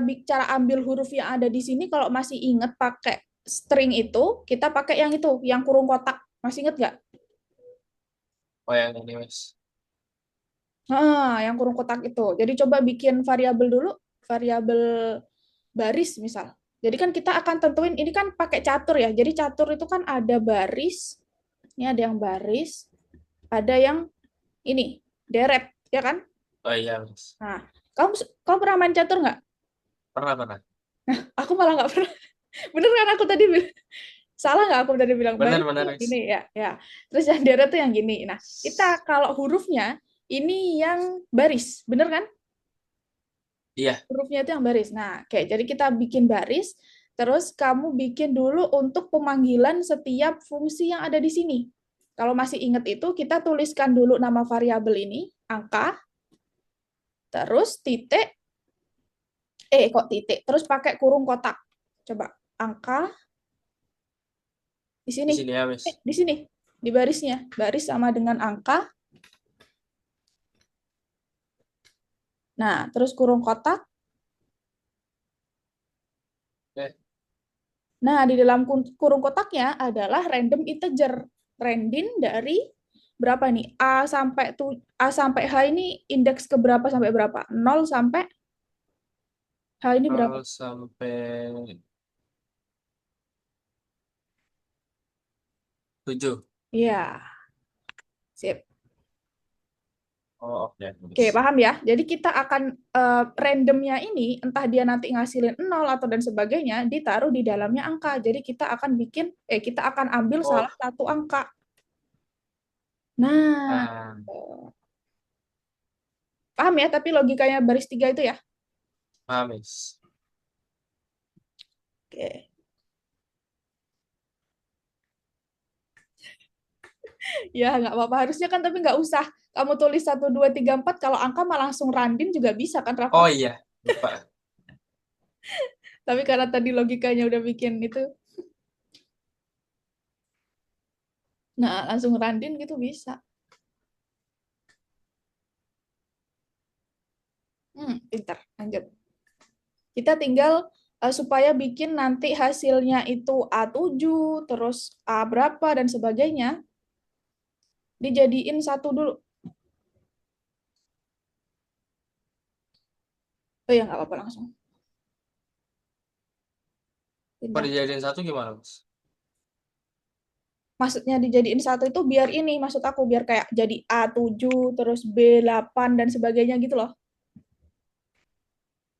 [SPEAKER 1] ambil huruf yang ada di sini kalau masih ingat pakai string itu, kita pakai yang itu, yang kurung kotak. Masih ingat nggak?
[SPEAKER 2] Oh, yang ini, Miss.
[SPEAKER 1] Yang kurung kotak itu. Jadi coba bikin variabel dulu, variabel baris misal. Jadi kan kita akan tentuin ini kan pakai catur ya. Jadi catur itu kan ada baris, ini ada yang baris, ada yang ini deret, ya kan?
[SPEAKER 2] Oh iya, Miss.
[SPEAKER 1] Nah, kamu kamu pernah main catur nggak?
[SPEAKER 2] Pernah.
[SPEAKER 1] Aku malah nggak pernah. Bener kan aku tadi bilang? Salah nggak aku tadi bilang? Baris tuh
[SPEAKER 2] Benar,
[SPEAKER 1] yang
[SPEAKER 2] Miss.
[SPEAKER 1] gini ya, ya. Terus yang deret tuh yang gini. Nah, kita kalau hurufnya ini yang baris, bener kan?
[SPEAKER 2] Iya,
[SPEAKER 1] Hurufnya itu yang baris. Nah, kayak jadi kita bikin baris, terus kamu bikin dulu untuk pemanggilan setiap fungsi yang ada di sini. Kalau masih ingat itu, kita tuliskan dulu nama variabel ini. angka, terus titik, kok titik, terus pakai kurung kotak. Coba angka di sini,
[SPEAKER 2] Di sini ya, Miss.
[SPEAKER 1] di sini, di barisnya, baris sama dengan angka. Nah, terus kurung kotak.
[SPEAKER 2] Oke.
[SPEAKER 1] Nah, di dalam kurung kotaknya adalah random integer. Random dari berapa nih? A sampai H ini indeks ke berapa sampai berapa? Nol sampai H ini berapa?
[SPEAKER 2] 0 sampai 7.
[SPEAKER 1] Iya, sip.
[SPEAKER 2] Oh, oke,
[SPEAKER 1] Oke,
[SPEAKER 2] Miss.
[SPEAKER 1] paham ya? Jadi kita akan randomnya ini, entah dia nanti ngasilin nol atau dan sebagainya, ditaruh di dalamnya angka. Jadi kita akan ambil
[SPEAKER 2] Oh,
[SPEAKER 1] salah satu angka. Nah,
[SPEAKER 2] ah,
[SPEAKER 1] paham ya? Tapi logikanya baris tiga itu ya?
[SPEAKER 2] paham, Miss.
[SPEAKER 1] Oke. Ya, nggak apa-apa. Harusnya kan, tapi nggak usah. Kamu tulis 1, 2, 3, 4, kalau angka mah langsung random juga bisa kan, Rafa?
[SPEAKER 2] Oh iya, lupa.
[SPEAKER 1] Tapi karena tadi logikanya udah bikin itu, nah langsung random gitu bisa. Pintar. Lanjut. Kita tinggal supaya bikin nanti hasilnya itu A7, terus A berapa, dan sebagainya, dijadiin satu dulu. Oh ya, nggak apa-apa langsung.
[SPEAKER 2] Kalau
[SPEAKER 1] Pintar.
[SPEAKER 2] dijadiin satu gimana, Mas?
[SPEAKER 1] Maksudnya dijadiin satu itu biar ini, maksud aku biar kayak jadi A7, terus B8, dan sebagainya gitu loh.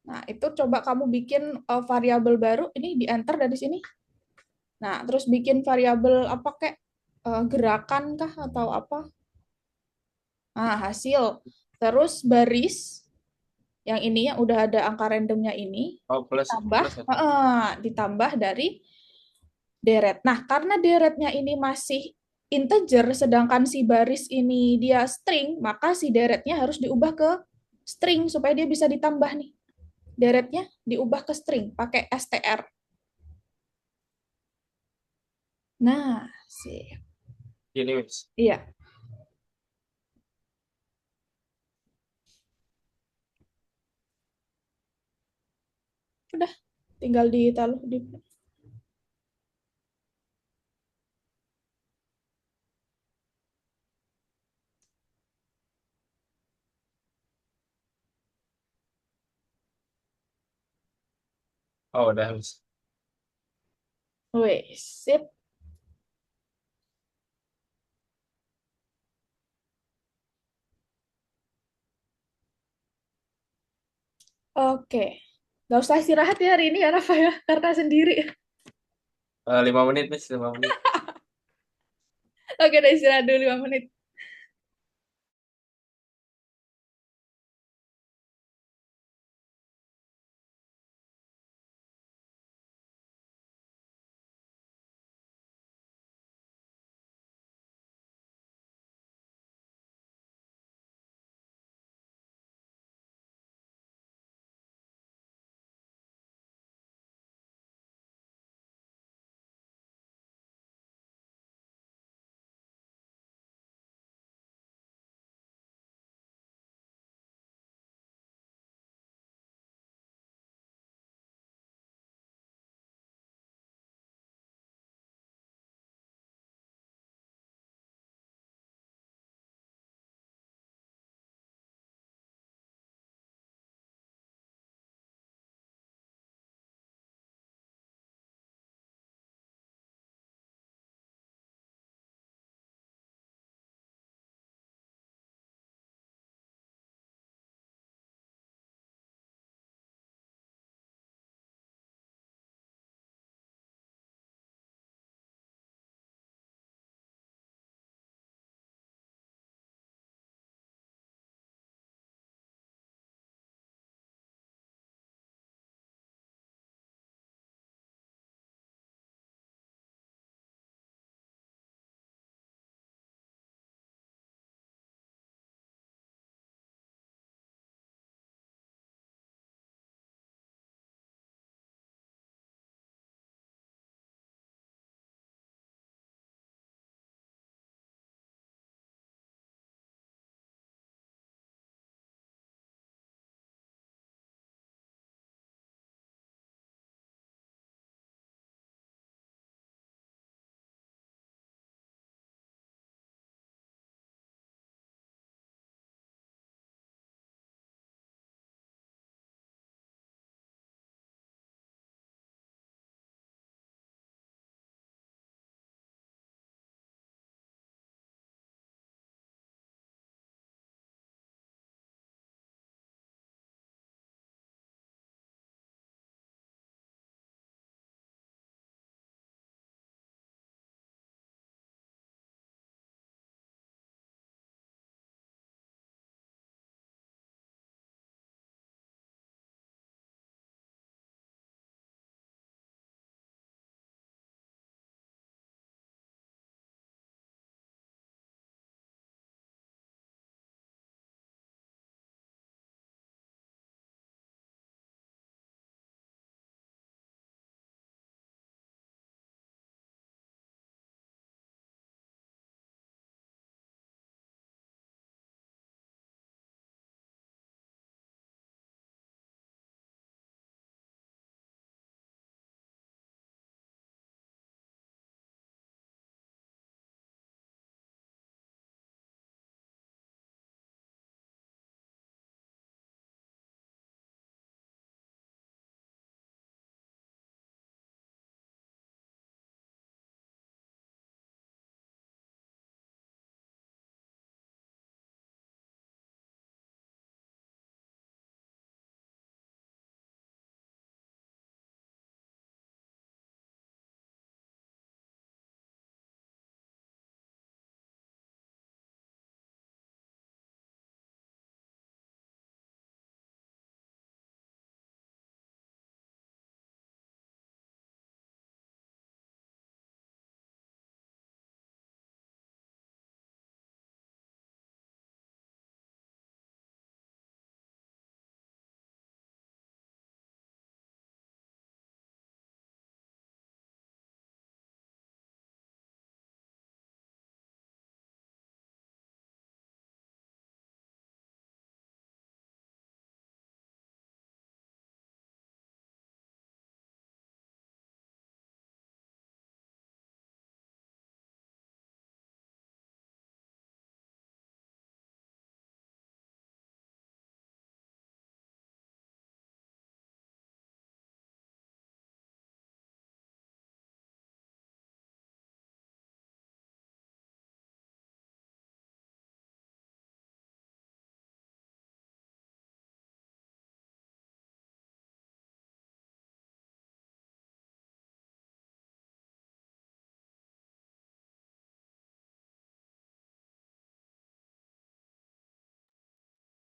[SPEAKER 1] Nah, itu coba kamu bikin variabel baru, ini di enter dari sini. Nah, terus bikin variabel apa kayak gerakan kah atau apa? Nah, hasil. Terus baris yang ini yang udah ada angka randomnya ini
[SPEAKER 2] Oh, plus,
[SPEAKER 1] ditambah
[SPEAKER 2] plus ya.
[SPEAKER 1] ditambah dari deret. Nah, karena deretnya ini masih integer sedangkan si baris ini dia string, maka si deretnya harus diubah ke string supaya dia bisa ditambah nih. Deretnya diubah ke string pakai str. Nah, sih.
[SPEAKER 2] Gini, Miss.
[SPEAKER 1] Iya, udah tinggal ditaruh di.
[SPEAKER 2] Oh, udah, Miss.
[SPEAKER 1] Wih, sip. Oke. Gak usah istirahat ya hari ini ya, Rafa ya. Karena sendiri.
[SPEAKER 2] 5 menit, Miss. 5 menit.
[SPEAKER 1] Oke, udah istirahat dulu 5 menit.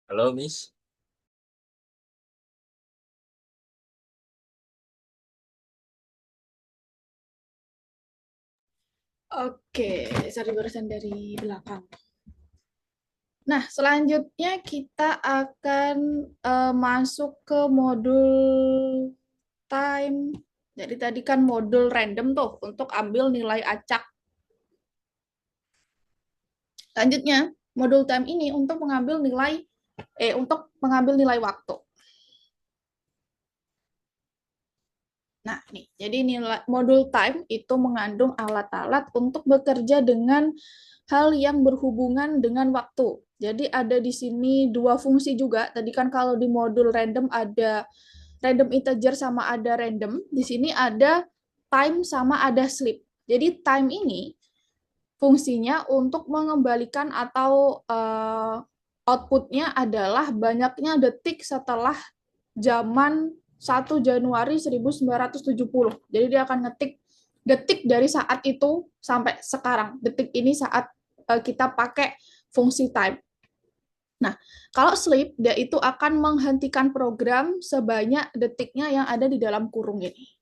[SPEAKER 2] Halo, Miss.
[SPEAKER 1] Oke, sorry barusan dari belakang. Nah, selanjutnya kita akan masuk ke modul time. Jadi tadi kan modul random tuh untuk ambil nilai acak. Selanjutnya, modul time ini untuk mengambil nilai waktu. Nah, nih, jadi nilai modul time itu mengandung alat-alat untuk bekerja dengan hal yang berhubungan dengan waktu. Jadi ada di sini dua fungsi juga. Tadi kan kalau di modul random ada random integer sama ada random. Di sini ada time sama ada sleep. Jadi time ini fungsinya untuk mengembalikan atau outputnya adalah banyaknya detik setelah zaman 1 Januari 1970. Jadi dia akan ngetik detik dari saat itu sampai sekarang. Detik ini saat kita pakai fungsi time. Nah, kalau sleep, dia itu akan menghentikan program sebanyak detiknya yang ada di dalam kurung ini.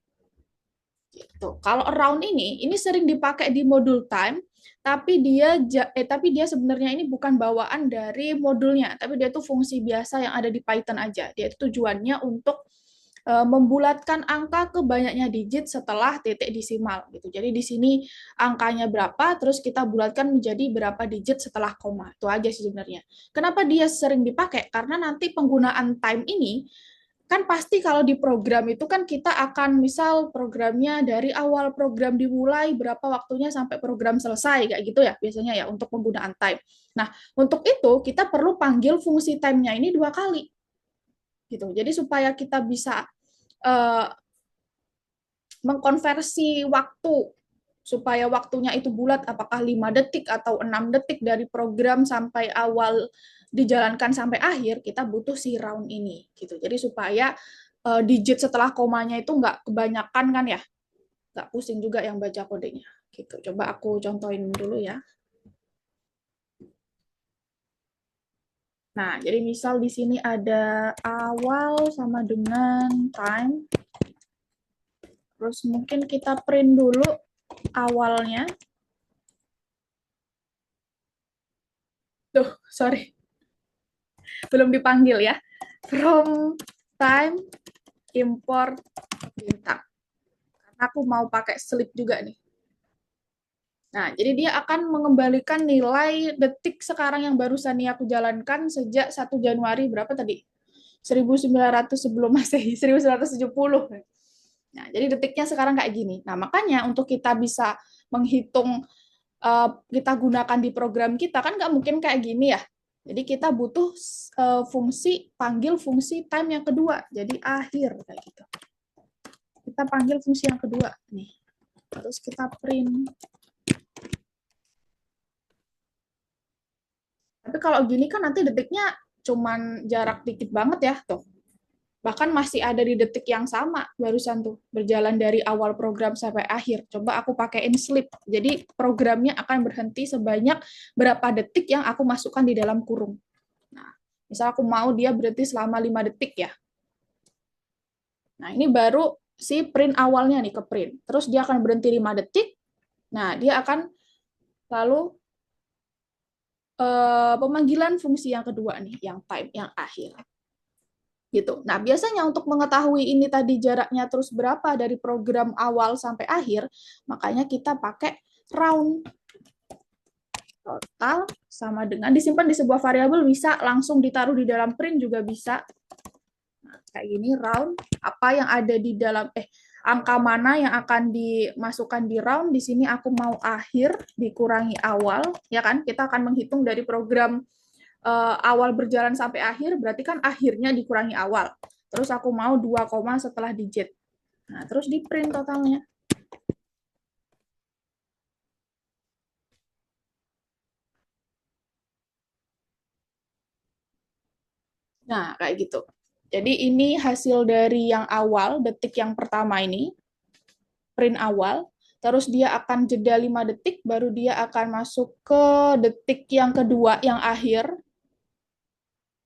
[SPEAKER 1] Gitu. Kalau around ini sering dipakai di modul time, tapi dia sebenarnya ini bukan bawaan dari modulnya, tapi dia itu fungsi biasa yang ada di Python aja. Dia itu tujuannya untuk membulatkan angka ke banyaknya digit setelah titik desimal gitu. Jadi di sini angkanya berapa, terus kita bulatkan menjadi berapa digit setelah koma. Itu aja sih sebenarnya. Kenapa dia sering dipakai? Karena nanti penggunaan time ini kan pasti kalau di program itu kan kita akan misal programnya dari awal program dimulai berapa waktunya sampai program selesai kayak gitu ya biasanya ya untuk penggunaan time. Nah, untuk itu kita perlu panggil fungsi time-nya ini 2 kali gitu. Jadi supaya kita bisa uh, mengkonversi waktu supaya waktunya itu bulat apakah 5 detik atau 6 detik dari program sampai awal dijalankan sampai akhir, kita butuh si round ini gitu. Jadi supaya digit setelah komanya itu nggak kebanyakan kan ya, nggak pusing juga yang baca kodenya gitu. Coba aku contohin dulu ya. Nah, jadi misal di sini ada awal sama dengan time. Terus mungkin kita print dulu awalnya. Tuh, sorry, belum dipanggil ya. From time import bintang. Karena aku mau pakai slip juga nih. Nah, jadi dia akan mengembalikan nilai detik sekarang yang barusan nih aku jalankan sejak 1 Januari berapa tadi? 1900 sebelum Masehi, 1970. Nah, jadi detiknya sekarang kayak gini. Nah, makanya untuk kita bisa menghitung kita gunakan di program kita kan nggak mungkin kayak gini ya. Jadi kita butuh panggil fungsi time yang kedua. Jadi akhir kayak gitu. Kita panggil fungsi yang kedua nih. Terus kita print. Tapi kalau gini kan nanti detiknya cuman jarak dikit banget ya tuh. Bahkan masih ada di detik yang sama barusan tuh berjalan dari awal program sampai akhir. Coba aku pakaiin sleep. Jadi programnya akan berhenti sebanyak berapa detik yang aku masukkan di dalam kurung. Nah, misal aku mau dia berhenti selama 5 detik ya. Nah, ini baru si print awalnya nih ke print. Terus dia akan berhenti 5 detik. Nah, dia akan lalu pemanggilan fungsi yang kedua nih, yang time, yang akhir. Gitu. Nah, biasanya untuk mengetahui ini tadi jaraknya terus berapa dari program awal sampai akhir, makanya kita pakai round. Total sama dengan disimpan di sebuah variabel bisa langsung ditaruh di dalam print juga bisa. Nah, kayak gini round apa yang ada di dalam angka mana yang akan dimasukkan di round. Di sini aku mau akhir dikurangi awal, ya kan? Kita akan menghitung dari program awal berjalan sampai akhir, berarti kan akhirnya dikurangi awal. Terus aku mau 2 koma setelah digit. Nah, terus di print totalnya. Nah, kayak gitu. Jadi ini hasil dari yang awal, detik yang pertama ini, print awal. Terus dia akan jeda 5 detik, baru dia akan masuk ke detik yang kedua, yang akhir.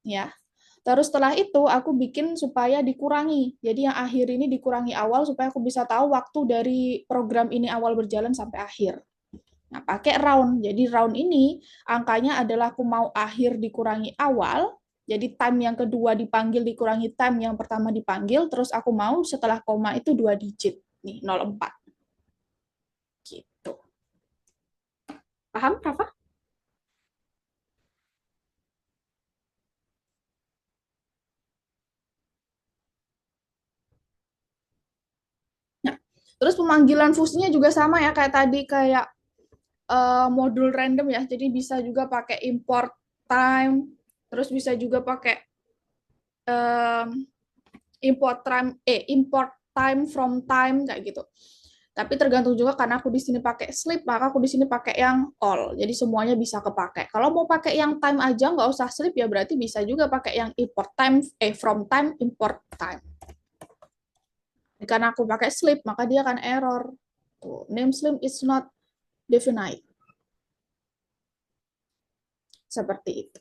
[SPEAKER 1] ya. Terus setelah itu aku bikin supaya dikurangi. Jadi yang akhir ini dikurangi awal supaya aku bisa tahu waktu dari program ini awal berjalan sampai akhir. Nah, pakai round. Jadi round ini angkanya adalah aku mau akhir dikurangi awal. Jadi time yang kedua dipanggil dikurangi time yang pertama dipanggil. Terus aku mau setelah koma itu 2 digit. Nih, 04. Gitu. Paham, Rafa? Nah, terus pemanggilan fungsinya juga sama ya kayak tadi, kayak modul random ya. Jadi bisa juga pakai import time, terus bisa juga pakai um, import time from time kayak gitu. Tapi tergantung juga karena aku di sini pakai sleep, maka aku di sini pakai yang all. Jadi semuanya bisa kepakai. Kalau mau pakai yang time aja nggak usah sleep ya berarti bisa juga pakai yang import time from time import time. Karena aku pakai sleep maka dia akan error. Tuh, name sleep is not definite. Seperti itu.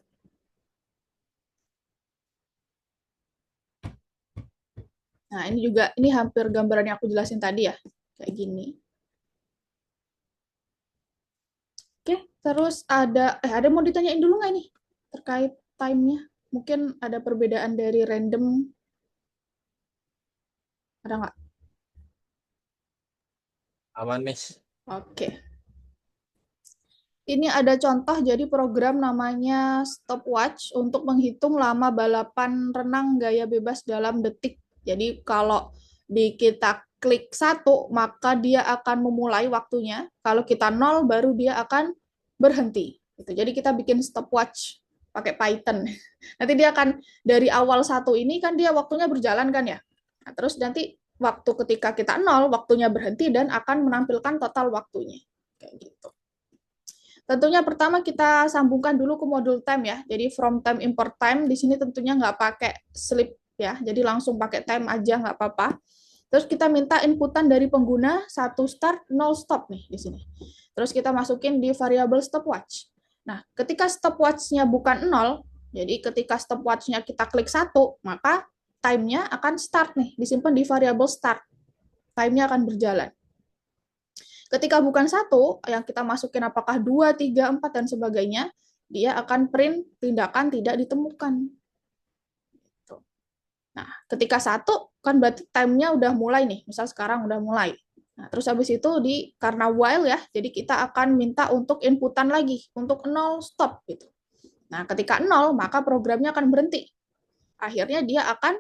[SPEAKER 1] Nah, ini juga ini hampir gambaran yang aku jelasin tadi ya. Kayak gini. Oke, terus ada mau ditanyain dulu nggak nih terkait time-nya? Mungkin ada perbedaan dari random, ada nggak?
[SPEAKER 2] Aman nih.
[SPEAKER 1] Oke. Ini ada contoh, jadi program namanya stopwatch untuk menghitung lama balapan renang gaya bebas dalam detik. Jadi kalau kita klik satu, maka dia akan memulai waktunya. Kalau kita nol, baru dia akan berhenti. Gitu. Jadi kita bikin stopwatch pakai Python. Nanti dia akan dari awal satu ini kan dia waktunya berjalan kan ya. Nah, terus nanti waktu ketika kita nol, waktunya berhenti dan akan menampilkan total waktunya. Kayak gitu. Tentunya pertama kita sambungkan dulu ke modul time ya. Jadi from time import time di sini tentunya nggak pakai sleep ya. Jadi langsung pakai time aja nggak apa-apa. Terus kita minta inputan dari pengguna satu start, nol stop nih di sini. Terus kita masukin di variabel stopwatch. Nah, ketika stopwatch-nya bukan nol, jadi ketika stopwatch-nya kita klik satu, maka time-nya akan start nih, disimpan di variabel start. Time-nya akan berjalan. Ketika bukan satu, yang kita masukin apakah 2, 3, 4, dan sebagainya, dia akan print tindakan tidak ditemukan. Nah, ketika satu, kan berarti time-nya udah mulai nih. Misal sekarang udah mulai. Nah, terus habis itu karena while ya, jadi kita akan minta untuk inputan lagi, untuk nol stop gitu. Nah, ketika nol, maka programnya akan berhenti. Akhirnya dia akan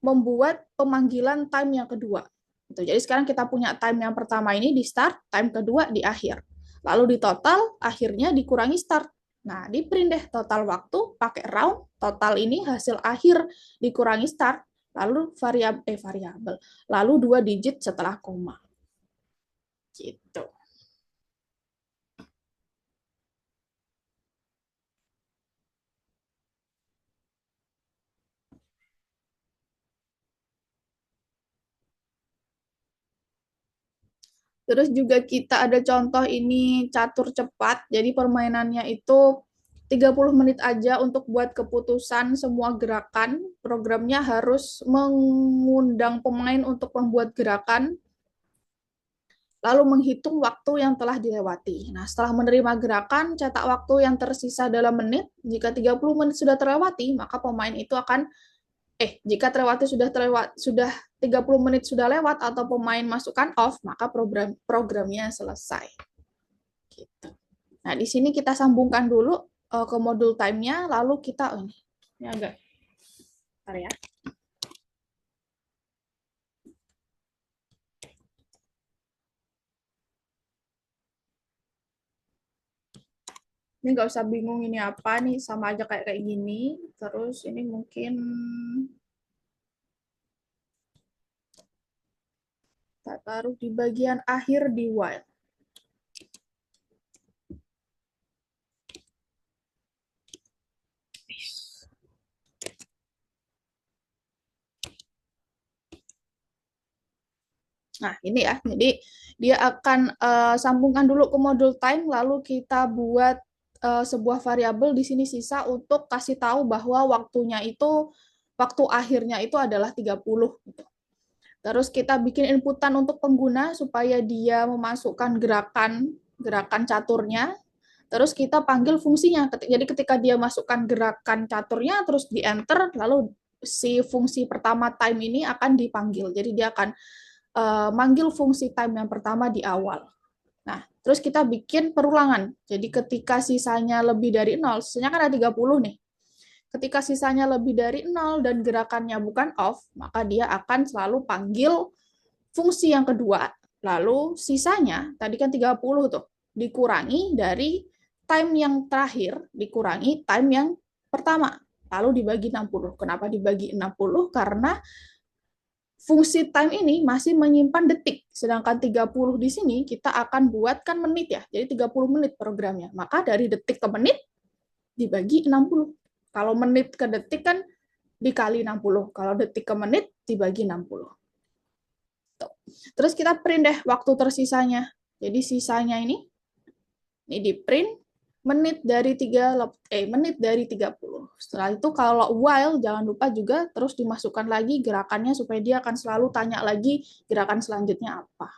[SPEAKER 1] membuat pemanggilan time yang kedua. Gitu. Jadi sekarang kita punya time yang pertama ini di start, time kedua di akhir. Lalu di total, akhirnya dikurangi start. Nah, di print deh total waktu pakai round, total ini hasil akhir dikurangi start, lalu variabel, lalu 2 digit setelah koma. Gitu. Terus juga kita ada contoh ini catur cepat. Jadi permainannya itu 30 menit aja untuk buat keputusan semua gerakan. Programnya harus mengundang pemain untuk membuat gerakan, lalu menghitung waktu yang telah dilewati. Nah, setelah menerima gerakan, cetak waktu yang tersisa dalam menit. Jika 30 menit sudah terlewati, maka pemain itu akan jika sudah 30 menit sudah lewat atau pemain masukkan off, maka programnya selesai. Gitu. Nah, di sini kita sambungkan dulu ke modul time-nya, lalu kita ini agak bentar ya. Ini nggak usah bingung ini apa nih, sama aja kayak gini. Terus ini mungkin kita taruh di bagian akhir di while. Nah, ini ya. Jadi dia akan sambungkan dulu ke modul time, lalu kita buat sebuah variabel di sini sisa untuk kasih tahu bahwa waktu akhirnya itu adalah 30 gitu. Terus kita bikin inputan untuk pengguna supaya dia memasukkan gerakan gerakan caturnya. Terus kita panggil fungsinya. Jadi ketika dia masukkan gerakan caturnya, terus di enter, lalu si fungsi pertama time ini akan dipanggil. Jadi dia akan manggil fungsi time yang pertama di awal. Nah, terus kita bikin perulangan. Jadi ketika sisanya lebih dari 0, sisanya kan ada 30 nih. Ketika sisanya lebih dari 0 dan gerakannya bukan off, maka dia akan selalu panggil fungsi yang kedua. Lalu sisanya, tadi kan 30 tuh, dikurangi dari time yang terakhir, dikurangi time yang pertama. Lalu dibagi 60. Kenapa dibagi 60? Karena fungsi time ini masih menyimpan detik, sedangkan 30 di sini kita akan buatkan menit ya, jadi 30 menit programnya. Maka dari detik ke menit dibagi 60. Kalau menit ke detik kan dikali 60, kalau detik ke menit dibagi 60. Terus kita print deh waktu tersisanya. Jadi sisanya ini di print menit dari 30. Setelah itu kalau while jangan lupa juga terus dimasukkan lagi gerakannya supaya dia akan selalu tanya lagi gerakan selanjutnya apa.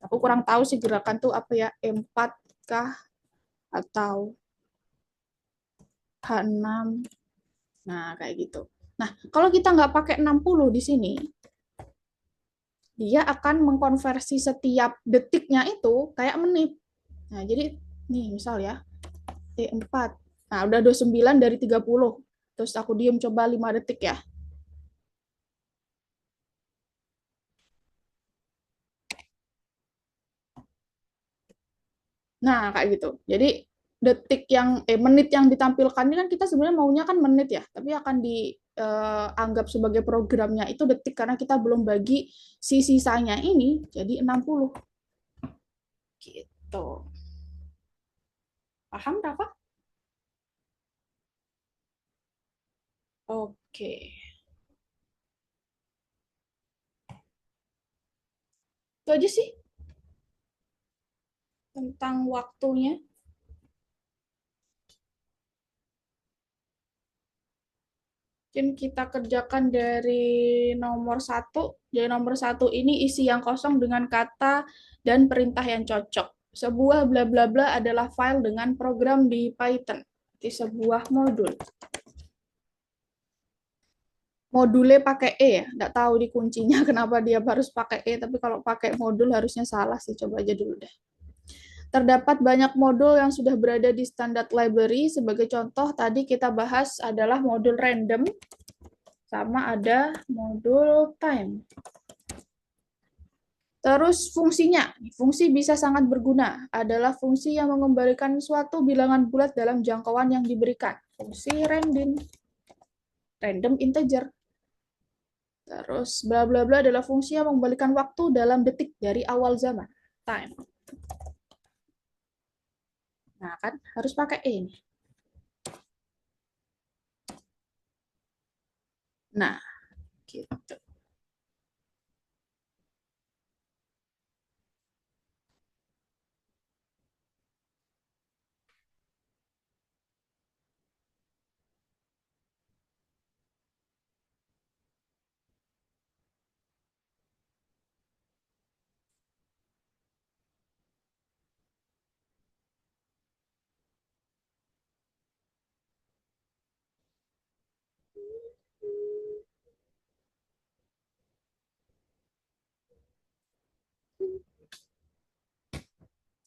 [SPEAKER 1] Aku kurang tahu sih gerakan tuh apa ya, E4 kah atau H6. Nah, kayak gitu. Nah, kalau kita nggak pakai 60 di sini, dia akan mengkonversi setiap detiknya itu kayak menit. Nah, jadi nih misal ya, T4. Nah, udah 29 dari 30. Terus aku diem coba 5 detik ya. Nah, kayak gitu. Jadi menit yang ditampilkan ini kan kita sebenarnya maunya kan menit ya, tapi akan dianggap sebagai programnya itu detik karena kita belum bagi si sisanya ini jadi 60. Gitu. Paham, Rafa? Oke. Itu aja sih tentang waktunya. Mungkin kita kerjakan dari nomor satu. Jadi nomor satu ini isi yang kosong dengan kata dan perintah yang cocok. Sebuah bla bla bla adalah file dengan program di Python di sebuah modul. Modulnya pakai E ya, nggak tahu di kuncinya kenapa dia harus pakai E, tapi kalau pakai modul harusnya salah sih. Coba aja dulu deh. Terdapat banyak modul yang sudah berada di standard library. Sebagai contoh, tadi kita bahas adalah modul random, sama ada modul time. Terus fungsinya, fungsi bisa sangat berguna, adalah fungsi yang mengembalikan suatu bilangan bulat dalam jangkauan yang diberikan. Fungsi random integer. Terus bla bla bla adalah fungsi yang mengembalikan waktu dalam detik dari awal zaman. Time. Nah, kan harus pakai E nih. Nah, gitu.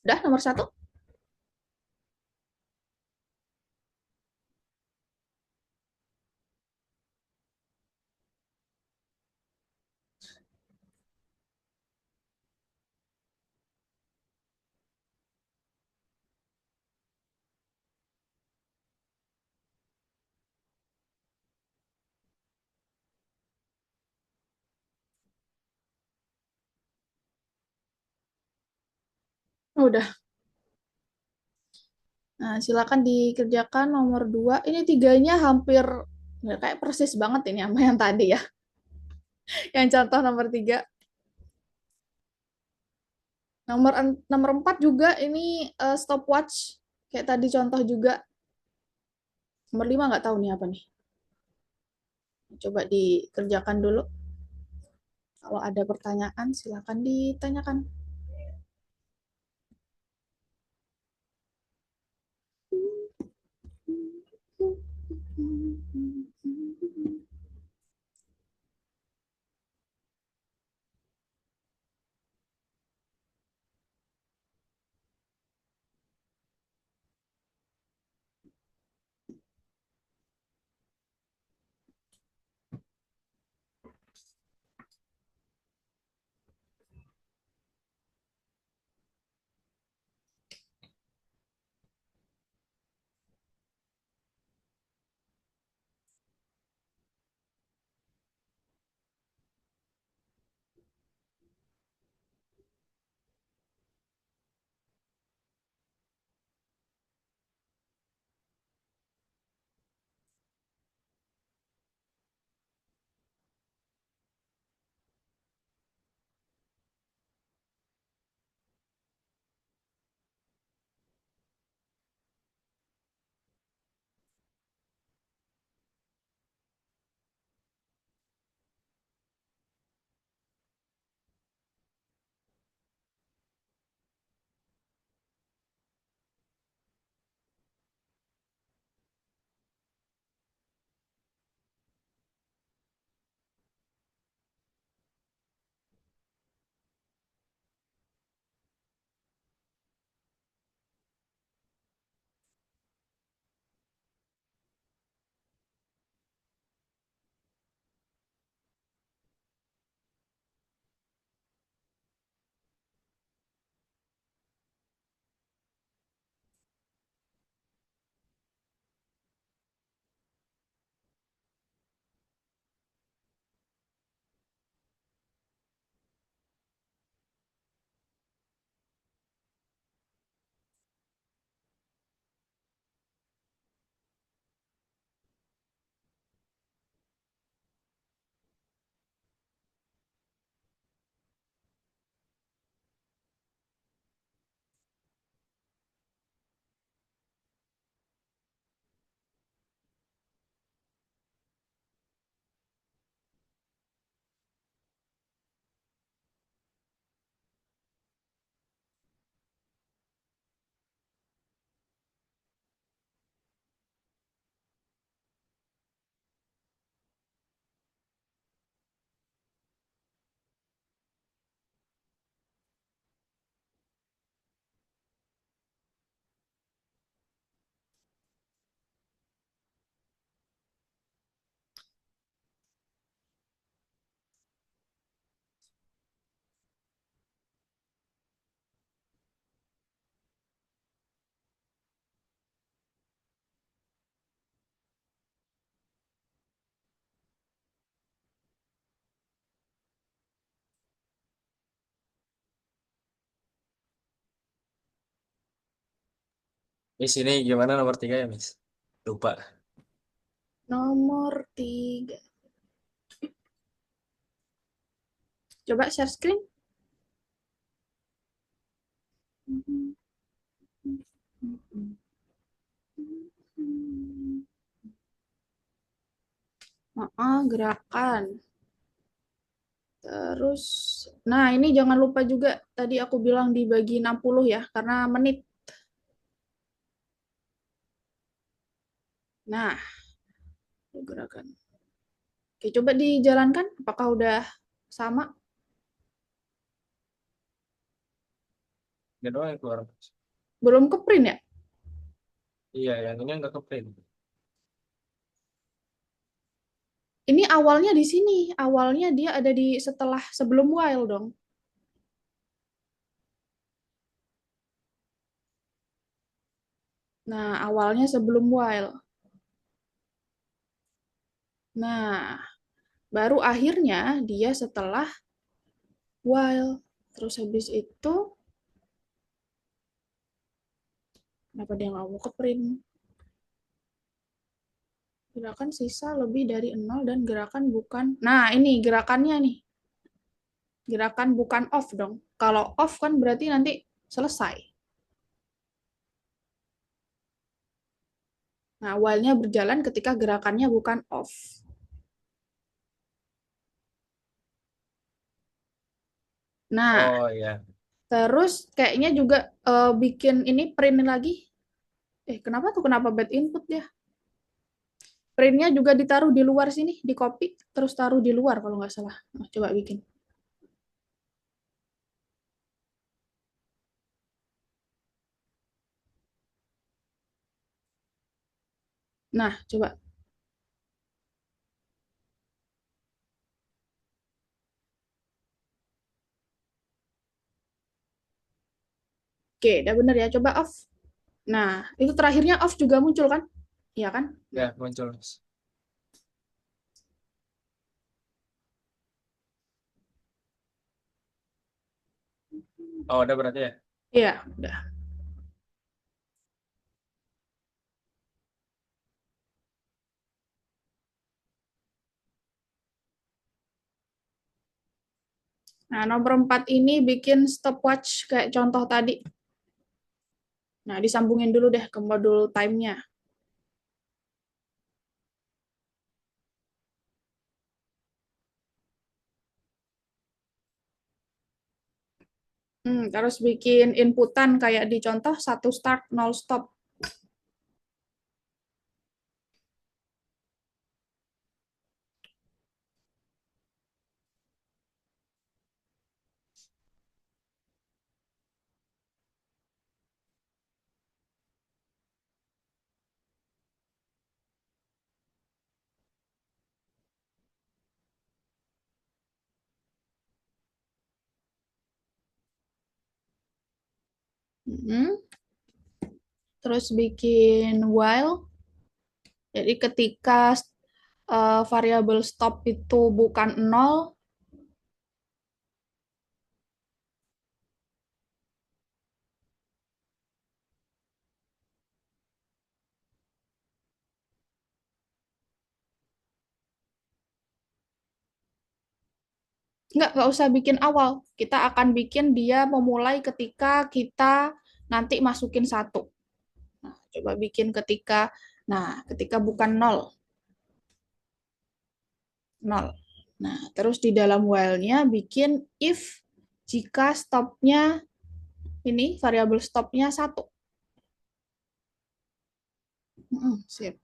[SPEAKER 1] Udah nomor satu? Oh, udah. Nah, silakan dikerjakan nomor 2. Ini tiganya hampir ya, kayak persis banget ini sama yang tadi ya. Yang contoh nomor 3. Nomor nomor 4 juga ini stopwatch. Kayak tadi contoh juga, nomor 5 nggak tahu nih apa nih. Coba dikerjakan dulu. Kalau ada pertanyaan, silakan ditanyakan.
[SPEAKER 2] Di sini gimana nomor 3 ya, Miss? Lupa.
[SPEAKER 1] Nomor 3. Coba share screen. Gerakan. Terus, nah ini jangan lupa juga tadi aku bilang dibagi 60 ya, karena menit. Nah, gerakan. Oke, coba dijalankan. Apakah udah sama?
[SPEAKER 2] Ini doang yang keluar.
[SPEAKER 1] Belum ke print ya?
[SPEAKER 2] Iya, yang ini nggak ke print.
[SPEAKER 1] Ini awalnya di sini. Awalnya dia ada di setelah sebelum while dong. Nah, awalnya sebelum while. Nah, baru akhirnya dia setelah while. Terus habis itu, kenapa dia nggak mau ke print? Gerakan sisa lebih dari 0 dan gerakan bukan. Nah, ini gerakannya nih. Gerakan bukan off dong. Kalau off kan berarti nanti selesai. Nah, while-nya berjalan ketika gerakannya bukan off. Nah,
[SPEAKER 2] Oh ya.
[SPEAKER 1] terus kayaknya juga bikin ini print lagi. Kenapa tuh? Kenapa bad input ya? Printnya juga ditaruh di luar sini, di copy, terus taruh di luar kalau nggak salah. Nah, coba bikin. Nah, coba. Oke, udah bener ya. Coba off. Nah, itu terakhirnya off juga muncul kan? Iya kan? Nah,
[SPEAKER 2] Ya, muncul, Mas. Oh, udah berarti ya.
[SPEAKER 1] iya, udah. Nah, nomor 4 ini bikin stopwatch kayak contoh tadi. Nah, disambungin dulu deh ke modul time-nya. Terus bikin inputan kayak di contoh satu start, nol stop. Hmm, Terus bikin while. Jadi ketika variabel stop itu bukan nol, nggak usah bikin awal. Kita akan bikin dia memulai ketika kita nanti masukin satu. Nah, coba bikin ketika bukan nol, nol. Nah, terus di dalam while-nya bikin if jika stopnya ini variabel stopnya satu. Sip.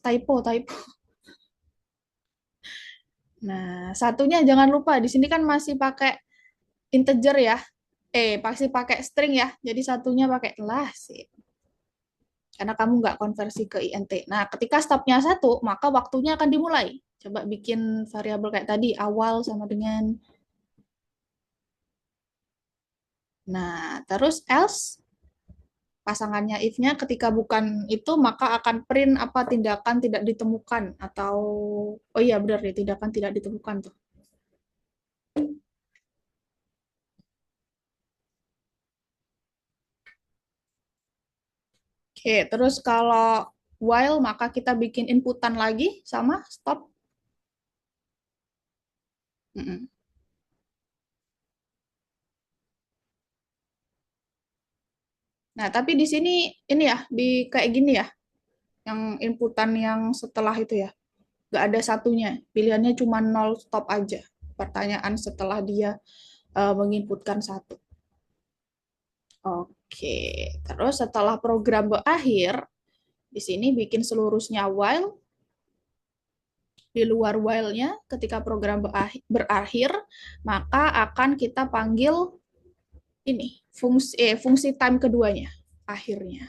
[SPEAKER 1] Typo. Nah, satunya jangan lupa di sini kan masih pakai integer ya. Pasti pakai string ya. Jadi satunya pakai lah sih. Karena kamu nggak konversi ke int. Nah, ketika stopnya satu, maka waktunya akan dimulai. Coba bikin variabel kayak tadi, awal sama dengan. Nah, terus else, pasangannya if-nya ketika bukan itu, maka akan print apa tindakan tidak ditemukan. Atau, oh iya benar deh, tindakan tidak ditemukan tuh. Oke, terus kalau while, maka kita bikin inputan lagi sama stop. Mm-mm. Nah, tapi di sini ini ya, di kayak gini ya, yang inputan yang setelah itu ya, nggak ada satunya. Pilihannya cuma nol stop aja. Pertanyaan setelah dia menginputkan satu. Oke, terus setelah program berakhir, di sini bikin seluruhnya while, di luar while-nya ketika program berakhir, maka akan kita panggil ini fungsi time keduanya akhirnya.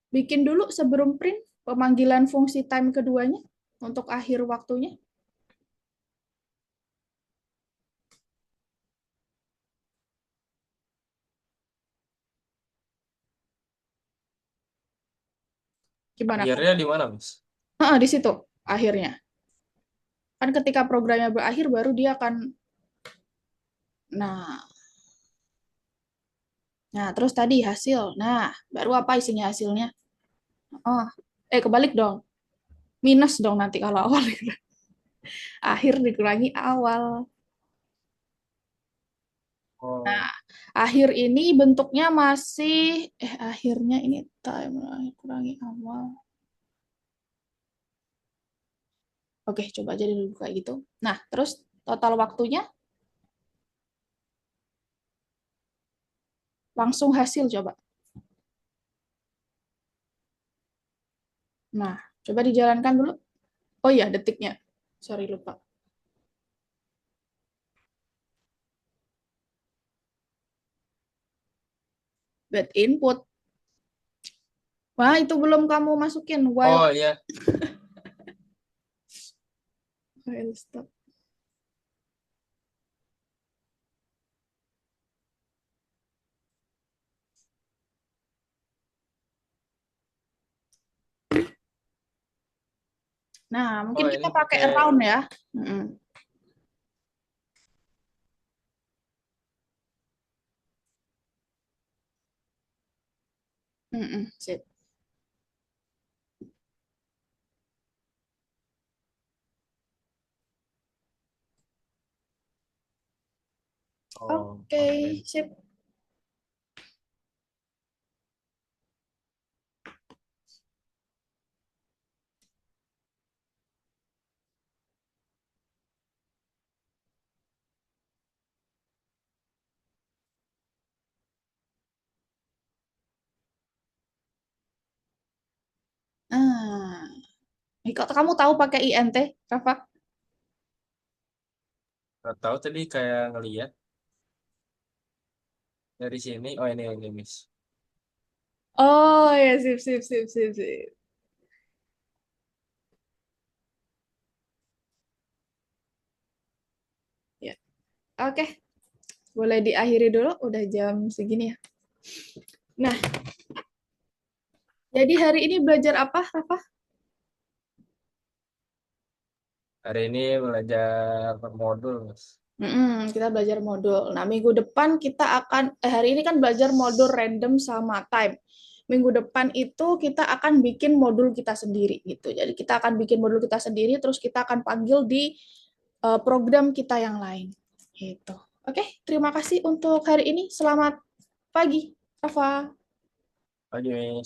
[SPEAKER 1] Bikin dulu sebelum print pemanggilan fungsi time keduanya untuk akhir waktunya. Gimana kamu?
[SPEAKER 2] Akhirnya di mana, Mas?
[SPEAKER 1] Di situ akhirnya. Kan ketika programnya berakhir baru dia akan, nah, nah terus tadi hasil. Nah, baru apa isinya hasilnya? Oh, kebalik dong. Minus dong nanti kalau awal. Akhir dikurangi awal.
[SPEAKER 2] Oh,
[SPEAKER 1] Nah, akhir ini bentuknya masih, akhirnya ini time kurangi awal. Oke, coba aja dulu kayak gitu. Nah, terus total waktunya langsung hasil coba. Nah, coba dijalankan dulu. Oh iya, detiknya. Sorry, lupa. Bad input. Wah, itu belum kamu masukin. While
[SPEAKER 2] oh iya.
[SPEAKER 1] stop. Nah, mungkin
[SPEAKER 2] Oh
[SPEAKER 1] kita
[SPEAKER 2] ini
[SPEAKER 1] pakai
[SPEAKER 2] pakai.
[SPEAKER 1] around ya. Mm-mm. Mm-mm, sip.
[SPEAKER 2] Oh
[SPEAKER 1] Oke,
[SPEAKER 2] oke.
[SPEAKER 1] sip. Nah, kok kamu tahu pakai INT, Rafa?
[SPEAKER 2] Nggak tahu tadi kayak ngeliat dari sini. Oh ini miss.
[SPEAKER 1] Oh ya, sip, sip, sip, sip, sip. Ya, oke. Boleh diakhiri dulu, udah jam segini ya. Nah, jadi hari ini belajar apa, Rafa?
[SPEAKER 2] Hari ini belajar modul mas.
[SPEAKER 1] Kita belajar modul. Nah, minggu depan kita akan, hari ini kan belajar modul random sama time. Minggu depan itu kita akan bikin modul kita sendiri gitu. Jadi kita akan bikin modul kita sendiri, terus kita akan panggil di program kita yang lain. Gitu. Oke, terima kasih untuk hari ini. Selamat pagi, Rafa.
[SPEAKER 2] Pagi miss.